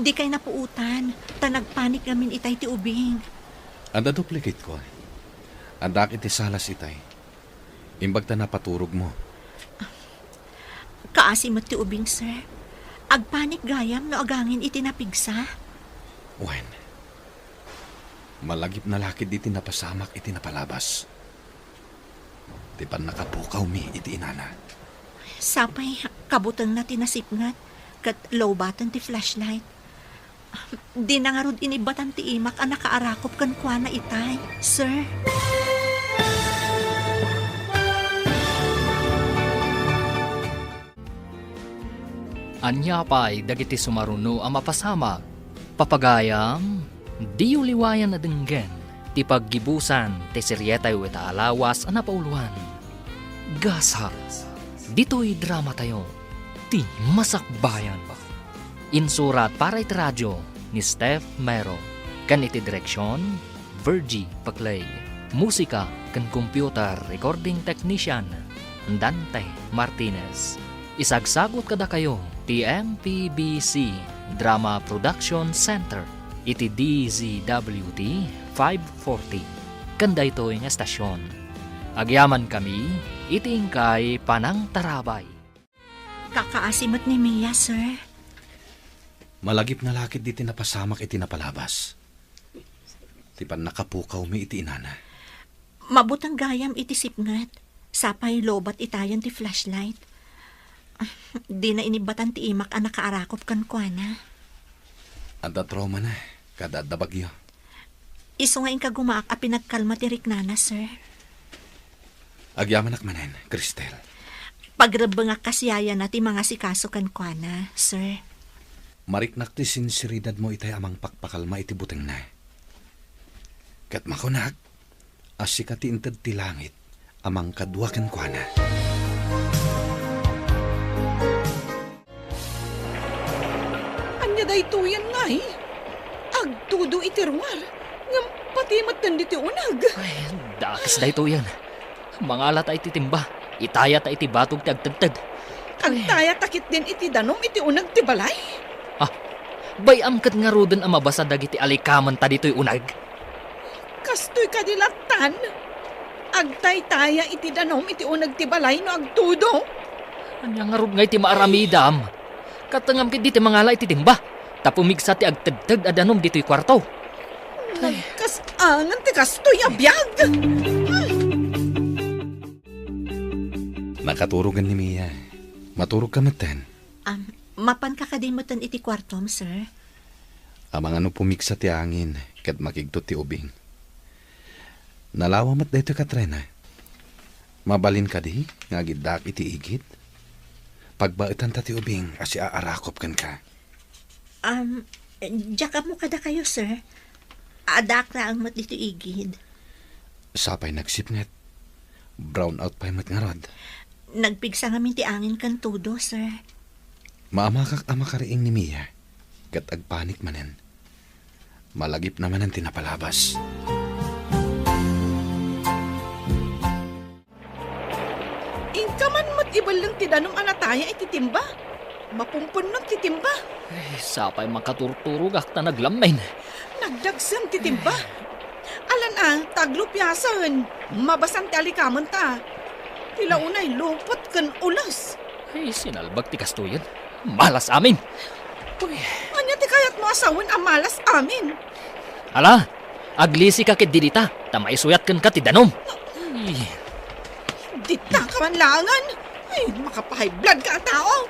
Di kayo napuutan. Tanagpanik namin itay ti ubing. Anda duplicate ko. Anda iti salas itay. Imbag ta napaturog mo. Kaasi mo ti ubing, sir. Agpanik gayam no agangin iti napigsa. Wen, malagip na lakid iti napasamak iti napalabas. Di pa nakapukaw mi iti inana. Sapay, kabutang na tinasipngat. Kat lowbatan ti flashlight. Di na nga rod inibatan ti imak ang nakaarakop kan kwa na itay, sir. Anya pa'y dagiti sumaruno ang mapasamag. Papagayam, di uliwayan na denggen. Ti paggibusan, ti siryetay wita alawas ang napauluan. Gasas, dito'y drama tayo. Ti masakbayan pa. Insurat para iti radyo ni Steph Mero. Kan iti direksyon, Virgie Paclay. Musika kan computer recording technician, Dante Martinez. Isagsagot kada kayo, ti MPBC Drama Production Center. Iti DZWT 540. Kanda ito yung estasyon. Agyaman kami, iti ingkay Panang Tarabay. Kakaasimot ni Mia, sir. Malagip na lakid iti napasamak iti napalabas. Ti pan nakapukaw mi iti inana. Mabutang gayam iti sipngat. Sapay lobat itayan ti flashlight. Di na inibatan ti imak ang nakaarakop kan kwa na. Anda trauma na, kada bagyo. Iso nga ka gumaak a pinagkalma ti Riknana, sir. Agyaman akmanen, Cristel. Pagrabang kasiyaya na ti mga sikaso kan kwa na, sir. Mariknak ti sinseridad mo itay amang pakpakalma iti buteng na. Kat makunag, asika ti inted ti langit, amang kadwakan kwa na. Anya day tuyan nga eh. Agtudo itirwar. Ngam pati matan diti unag. Ay, dakis da ito yan. Mga alat ay titimba. Itaya ta iti batog ti agtagtad. Agtaya takit din iti danom iti unag ti balay. Bayam kat nga roden ang mabasa dagiti alikaman ta dito'y unag. Kastoy kadilatan. Agtay-taya iti danom iti unag ti balay no agtudo. Anya nga rod nga iti maaramidam. Katangam kit diti mga ala iti timba. Tapumigsa ti agtagtag adanom dito'y kwarto. Nagkasangan ti kastoy abiyag. Nakaturugan ni Mia. Maturog ka matan. Mapan ka kadimutan iti kwartom, sir. Amang ano pumiksa ti angin, kat makigtot ti ubing. Nalawamat dito Katrina. Mabalin ka di, nga gidak iti igid. Pagbaitan ta ti ubing, asi aarakop kan ka. Diyaka mo kada kayo, sir. Adak na ang mat dito igid. Sapay nagsipnget. Brown out pa'y mat nga rod. Nagpigsa ngamin ti angin kan tudo, sir. Maamakak ama kariing ni Mia, kat agpanik manen. Malagip naman ang tinapalabas. Ingka man matibal lang ti danom anataya iti timba. Mapumpun ng ti timba. Sapay makaturturog akta naglamin. Nagdagsam ti timba. Alan taglupyasan. Mabasan ti alikaman ta. Tila unay lupot kan ulas. Sinalbag ti kastoyan. Malas amin. Anya ti kayat mo asawan amalas amin. Ala, aglisi ka kit didita. Tamaisuyat kan ka ti danom. Dita ka man langan. Ay, makapahay blood ka tao.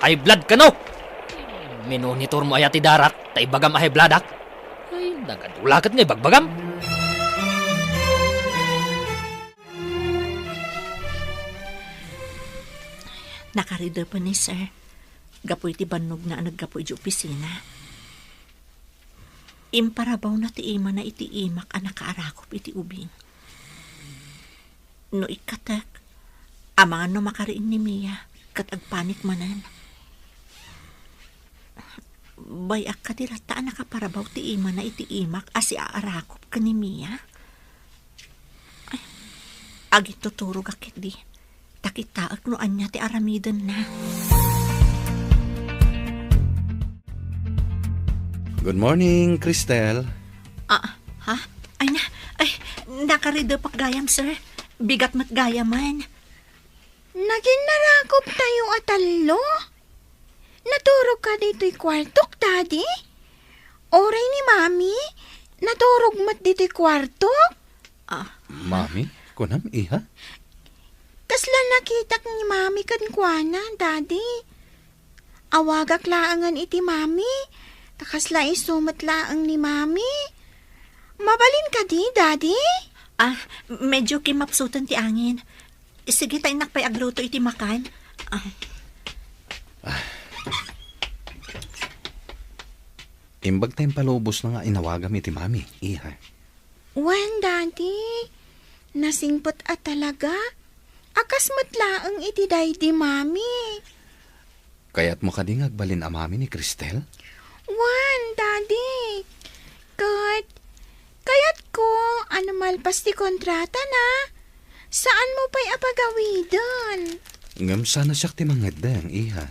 Ay blood ka no. Minonitor mo ayati darat. Tay bagam ay bladak. Ay, nagadulakat nga bagbagam. Nakarider pa ni sir. Gapoy ti banog na naggapoy di opisina. Imparabaw na ti ima na iti imak ang nakaarakop iti ubing. No ikatek, amangan no makariin ni Mia, kat agpanik manan. Bayak ka dirataan nakaparabaw ti ima na iti imak asi aarakop ka ni Mia. Agit tuturog akit di. Takitaak no anya ti aramidan na. Good morning, Cristel. Ha? Ay, nakarida pak gayam, sir. Bigat mat gayaman. Naginnarakop tayo atalo? Naturog ka dito'y kwartok, daddy? Oray ni mami? Naturog mat dito'y kwartok? Mami, kunam iha? Kasla nakitak ni mami kan kuana, daddy. Awagak laangan iti mami. Takasla isumat laang ni mami. Mabalin ka di, daddy? Medyo kimapsutan ti angin. Sige tayo nakpay agluto iti makan. Imbag tayong palubos na nga inawagam iti mami, iha. Wan, daddy. Nasingpot at talaga. Akas matlaang iti day di mami. Kaya't mo kading agbalin ang mami ni Cristel? Wan, daddy. Kaya't ko, ano malpas ti kontrata na? Saan mo pa'y apagawidan? Ngam sana siya ti mangadang, iha.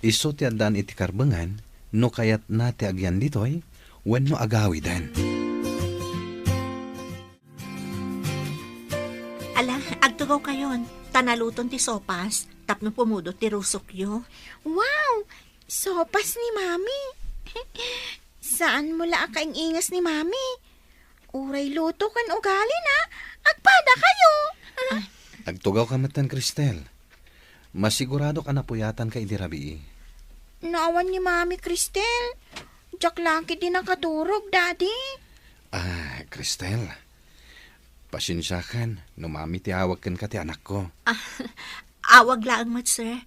Iso ti adan iti karbangan, no kaya't nati agyan ditoy, when no agawidan. Ala, agtugaw kayon. Tanaluton ti sopas, tapno pumudot ti rusokyo. Wow! Sopas ni mami. Saan mo la akaing ingas ni mami? Uray luto kan ugali na. Agpada kayo. Agtugaw ka matan, Cristel. Masigurado ka na puyatan ka idirabi. Naawan ni mami, Cristel. Diyak laki din nakaturog, daddy. Cristel. Pasensyakan, no mami ti awag kan ka ti anak ko. Awag laang mat, sir.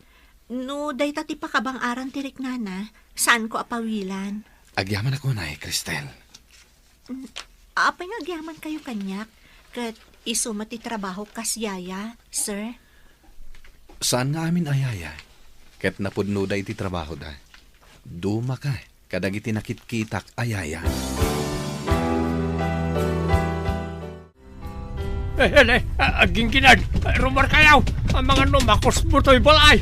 No, day tati pa kabang aran tirik nana, saan ko apawilan? Agyaman ako na Cristel. Apay agyaman kayo kanyak, kat iso mati trabaho kasyaya, sir? Saan nga amin ayaya? Ket napudno da iti trabaho da. Duma ka, kadagiti nakitkitak ayaya. Aging ginad. Rumar kayaw. Ang mga numakos mo to'y balay.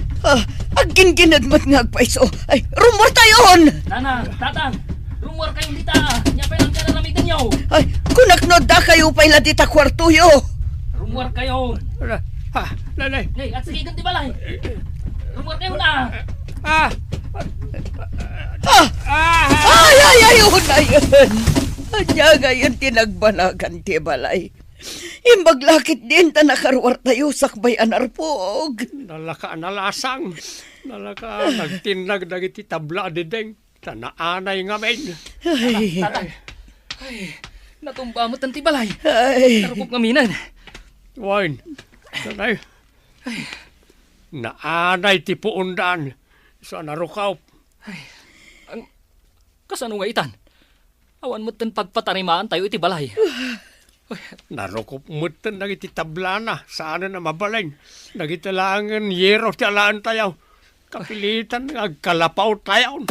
Agin ginadmat nga agpaiso. Ay, rumor tayon! Nana, tatang, rumor kayong dita. Nyapay lang ka na namitan nyo. Ay, kunaknod da kayo pa'y ladita kwartuyo. Rumor kayo. Nanay. Hey, at sige ganti balay. Rumor kayo na. Yun na yun. Anya ngayon tinagbanagan ti balay. Imbaglakit din ta nakaruar tayo sakbay anarpog. Nalaka nalasang. Nalaka nagtinag dagiti tabla dideng. Tanaanay nga men. Ay, Tatang. Ay, natumba mo tanti balay. ay. Narupok ngaminan. Wine. Nanay. Naanay ti puundan. Sa narukaw. Kasano nga itan? Awan mo tan pagpatarimaan tayo iti balay. Narukop mutan nagiti tablana. Sana na mabalain. Nagitalangan yero ti alaan tayo. Kapilitan agkalapaw tayo.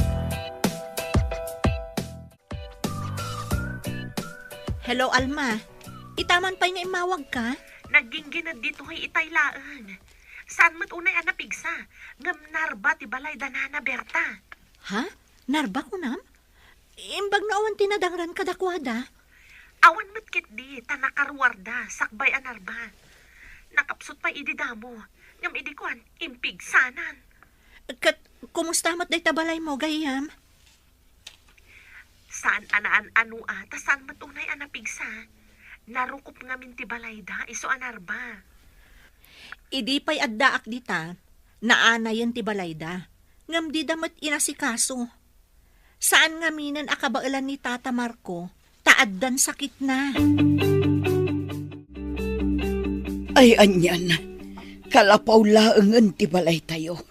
Hello, Alma. Itaman pa'y nga imawag ka? Nagingginad dito kay itaylaan. Saan mo't unay anapigsa? Ngam narba ti balay danana Berta. Ha? Narba ko nam? Imbag na awan tinadangran kadakwada. Awan mo't kit di, tanakaruarda, sakbay anarba. Nakapsot pa ididamo. Ngam idikuan, impigsanan. Kat, kumusta mo't day tabalay mo, gayam? Saan anaan anu ta saan mo't unay anapigsa? Narukop ngamin ti balay da, iso anarba. Idi pa'y addaak dita, naanayan ti balayda. Ngam di damat inasikaso. Saan nga minan akabailan ni Tata Marco, taaddan sakit na. Ay, anyan. Kalapaw laengan ti balay tayo.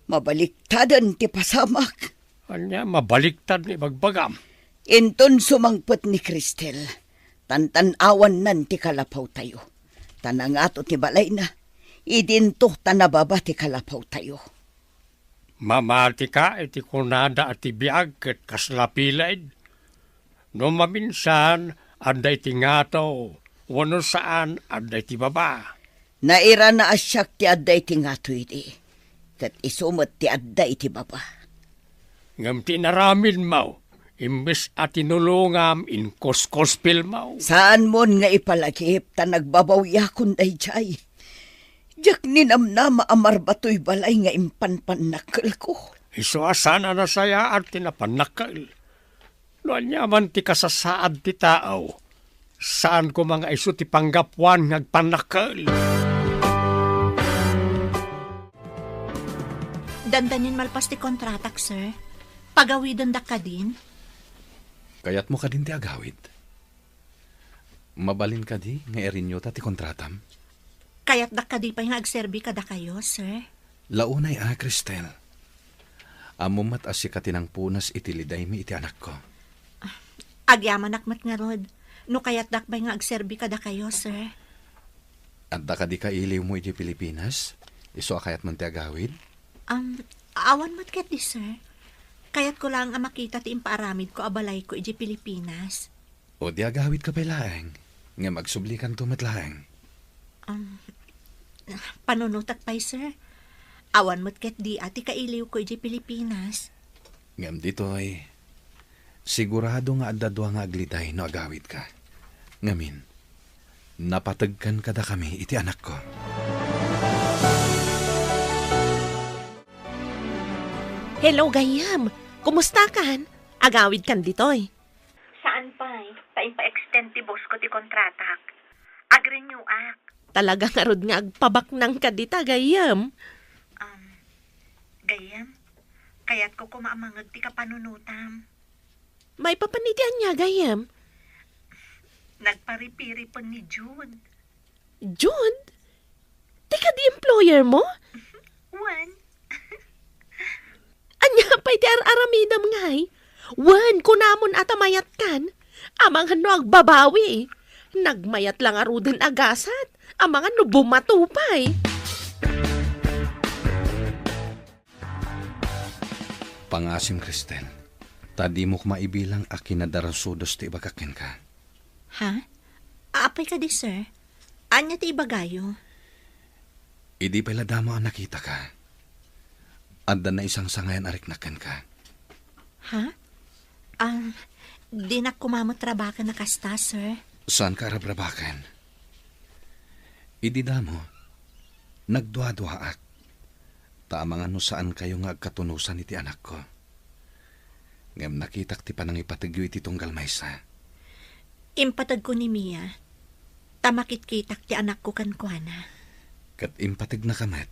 Mabaliktadan ti pasamak. Anya mabaliktad ni bagbagam. Inton sumangpet ni Cristel. Tantan-awan nan ti kalapaw tayo. Tanangato ti balay na. Idinto tanababa ti kalapaw tayo. Mamati ka iti kunada at ibiyag ket kaslapilaid. No maminsan, anday ti ngato, wano saan, anday ti baba. Naira na asyak ti adday ti ngato iti. Kat isumot ti adday ti baba. Ngam tinaramin mo, imbes at tinulungam in koskospil mo. Saan mon nga ipalagip ta nagbabawya kunday jay. Jak ninamnama amar batoy balay nga impanpanakal ko. Iso asana na saya at tinapanakal. Noan yaman ti kasasaad ti tao. Saan ko mga iso ti panggapuan ngagpanakal. Dandanin malpas ti kontratak, sir. Pagawidan da ka din. Kayat mo ka din ti agawid. Mabalin ka di, nga erinyo ta ti kontratam. Kaya't da ka di pa nga agserbi ka da kayo, sir. Launay Cristel. Amumat asya ka tinang punas itiliday mi iti anak ko. Agyaman akmat nga rod. No kaya't da pa nga agserbi ka da kayo, sir. At da ka di ka iliw mo iti Pilipinas? Iso akayat man ti agawid? Awan mo't ket di, sir. Kaya't ko lang makita ti impaaramid ko abalay ko iti Pilipinas. O di agawid ka pa laeng. Nga magsublikan tumatlaeng. Panunutak pa'y, sir. Awan mo't ket di ati kailiw ko iti Pilipinas. Ngam dito ay sigurado nga adadwa nga aglitay no agawid ka. Ngamin, napatagkan kada kami iti anak ko. Hello, gayam. Kumusta kan? Agawid kan ditoy. Saan pa'y? Pa-extend ti boss ko ti kontratak.Ag-renew ak. Talaga nga rod nga agpabak ng kadita, gayam. Gayam, kaya't ko kumaamangag ti kapanunutam. May papanitian niya, gayam. Nagparipiri pa ni June. June? Tika di employer mo? One. Anya pa'y ti aramidam ngay. Wan, kunamon atamayat kan. Amang hano agbabawi. Nagmayat lang arudin agasat. Amang ano bumatupay. Pangasim, Cristel. Tadi mo kumaibilang akin na darasudos ti ibagakin ka. Ha? Aapay ka di, sir? Anya ti ibagayo? Idi pala damo ang nakita ka. Adda na isang sangayan ariknakan ka. Ha? Di na kumamotrabakan na kasta, sir. Saan ka arabrabakan? Idi damo, nagduwa-duwaak. Tamang ano saan kayo nga agkatunusan iti anak ko. Ngam nakitak ti panang ipatigyo iti tunggal maysa. Impatag ko ni Mia. Tamakit-kitak ti anak ko kan kuana. Kat impatig na kamet,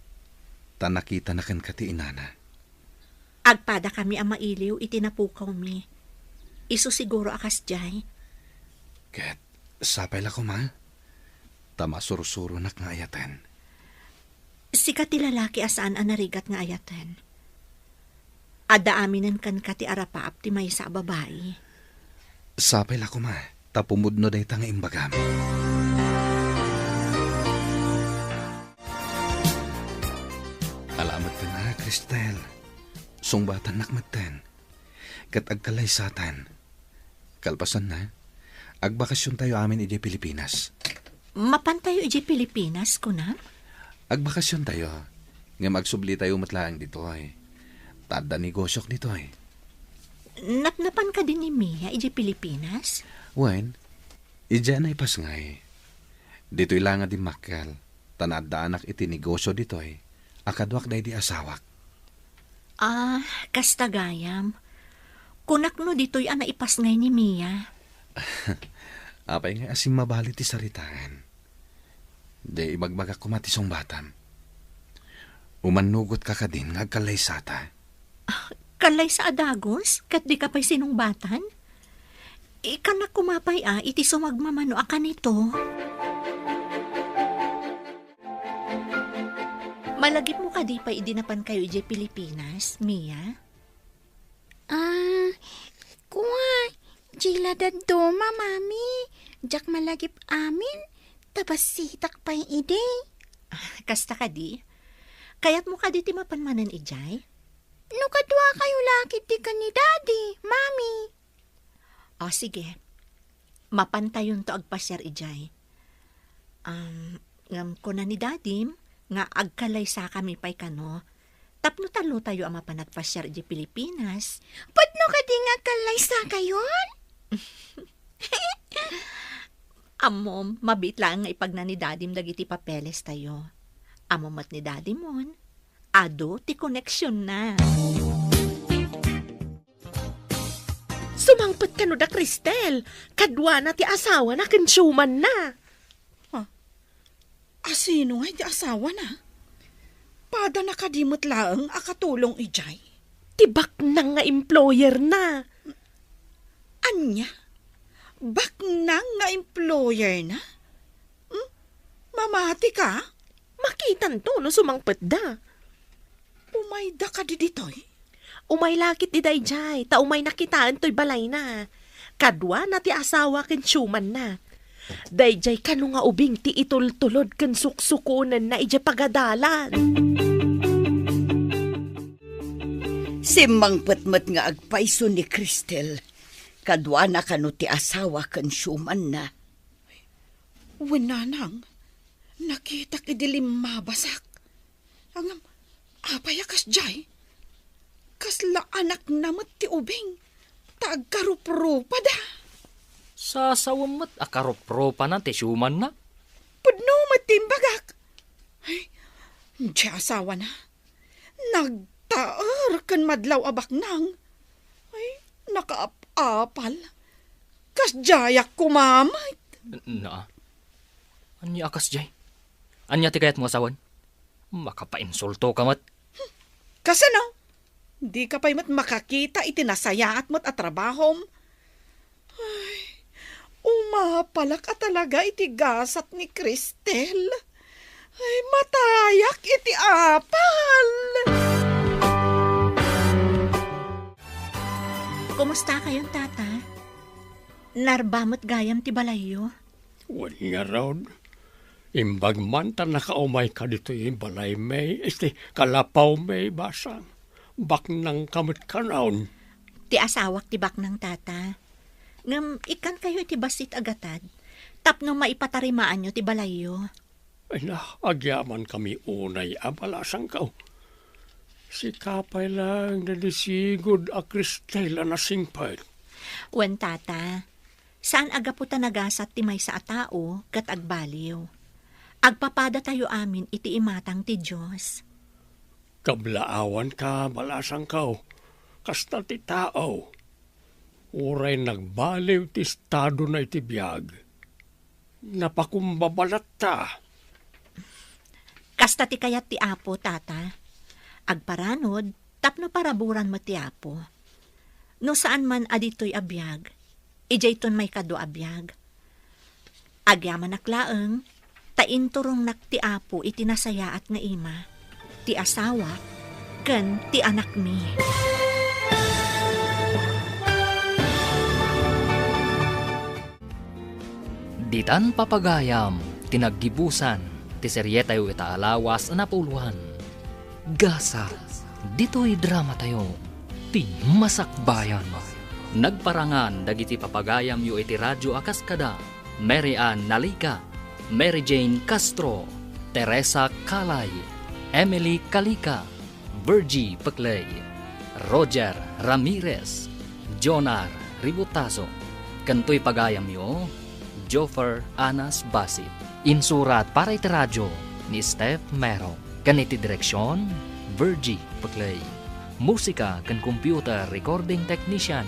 tanakita na kan kati inana. Agpada kami ang mailiw itinapukaw mi. Isu siguro akas jay. Kat sapay la ko ma. Tama surusuro nak nga ayatan. Sikat ti lalaki asaan ang narigat nga ayatan. Ada aminan kan kati arapaap ti may sa babae. Sapay la ko ma. Tapumudno day tanga imbagam. Alamat ka na, Cristel. Sungbatan nakmatan. Kat agkalay satan. Kalpasan na. Agbakasyon tayo amin iti Pilipinas. Mapan tayo iti Pilipinas, kuna? Agbakasyon tayo. Nga magsubli tayo matlaang dito ay. Tada negosyok dito ay. Napnapan ka din ni Mia iti Pilipinas? Wen, idyan ay pasngay. Dito'y lang nga di makal. Tanadaanak iti negosyo dito'y. Akadwak day di asawak. Kastagayam. Kunak no dito'y naipasngay ni Mia. Apay nga asim mabali ti saritaan. Di ibagbaga kumatisong batam. Umanugot ka ka din nga agkalay sata. Kalay sa adagos? Kat di ka pa'y sinungbatan? Ikanak kumapay iti sumagmamano akan ito. Malagip mo ka di pa idinapan kayo iti Pilipinas, Mia? Kuwa, jila dadoma, mami. Jak malagip amin, tapos sitak pa yung ide. Kasta ka di? Kaya't mo ka di ti mapanmanan ijay? No kadwa kayo lakit di ka ni daddy, mami. Sige. Mapantayon to agpasyar ijay. Ngam ko na ni dadim, nga agkalay sa kami pa'y kano, tapno talo tayo ang mapanagpasyar iji Pilipinas. Patno ka di nga kalay sa kayon? Amom, mabit lang nga ipag na ni dadim dagiti papeles tayo. Amomat ni dadimon, ado ti koneksyon na. Sumangpet ka no da, Cristel. Kadwa na ti asawa na kinsuman na. Asino nga di asawa na? Pada nakadimot laang akatulong ijay. Tibak na nga employer na. Anya? Bak na nga employer na? Mamati ka? Makitan to no sumangpet da. Umayda ka di ditoy? Umay lakit di dayjay, ta umay nakitaan to'y balay na. Kadwa na ti asawa kinsuman na. Dayjay kano nga ubing ti itultulod kan suksukunan na ija pagadalan. Simang patmat nga agpaiso ni Cristel. Kadwa na kano ti asawa kan syuman na. Winanang, nakita kidilim mabasak. Ang apayakas jay. Kasla anak namat ti ubing. Tagkarupropa da. Sa sawamat akaropropa na ti syuman na. Pudno matimbagak. Ay, di asawa na. Nagtaar kan madlaw abak nang. Ay, nakaapapal. Kasjayak kumamay. Na. Anya akas jay. Anya ti kayat mo asawan. Makapainsulto ka mat. Kasano? Di ka pa'y mat makakita itinasayaat mo't at trabahom. Ay, umapalak at talaga iti gasat ni Cristel. Ay, matayak iti apal. Kumusta kayong tata? Narbamot gayam ti balayo? Wali nga raw. Imbag man ta nakaumay ka dito yung balay may, kalapaw may basang. Bak nang kamot ka naon. Ti asawak ti bak ng tata. Ngam ikan kayo ti basit agatad. Tapno maipatarimaan nyo ti balayo. Ay na, agyaman kami unay amalasang kao. Si kapay lang na disigod a Cristel na singpay. Wen tata, saan aga po nagasat ti may sa atao kat agbaliw. Agpapada tayo amin iti imatang ti Diyos. Kablaawan ka, malasang kao. Kasta ti tao. Uray nagbaliw ti estado na iti biyag. Napakumbabalat ta. Kasta ti kayat ti apo, tata. Agparanod, tapno paraburan mo ti apo. No saan man adito'y abiyag, ijay ton may kado abiyag. Agyaman naklaeng, tainturong nak ti apo itinasayaat nga ima, ti asawa, ken ti anak mi. Ditan papagayam, tinaggibusan, ti seryeta yu itaalawas na napuluhan. Gasa, dito'y drama tayo, ti masakbayan. Nagparangan dagiti papagayam yu iti radyo Akaskada, Mary Ann Nalica, Mary Jane Castro, Teresa Kalay, Emily Kalika, Virgie Peclay, Roger Ramirez, Jonar Ributaso. Kanto'y pagayam yu, Joffer Anas Basit. Insurat para iti radyo ni Steph Mero. Kaniti direksyon, Virgie Peclay. Musika kan computer recording technician,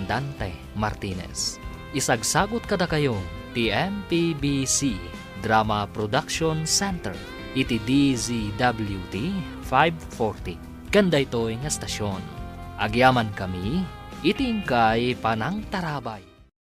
Dante Martinez. Isagsagot kada kayo, TMPBC Drama Production Center. Iti DZWT 540. Kanda ito'y nga stasyon. Agyaman kami, itingkay panang tarabay.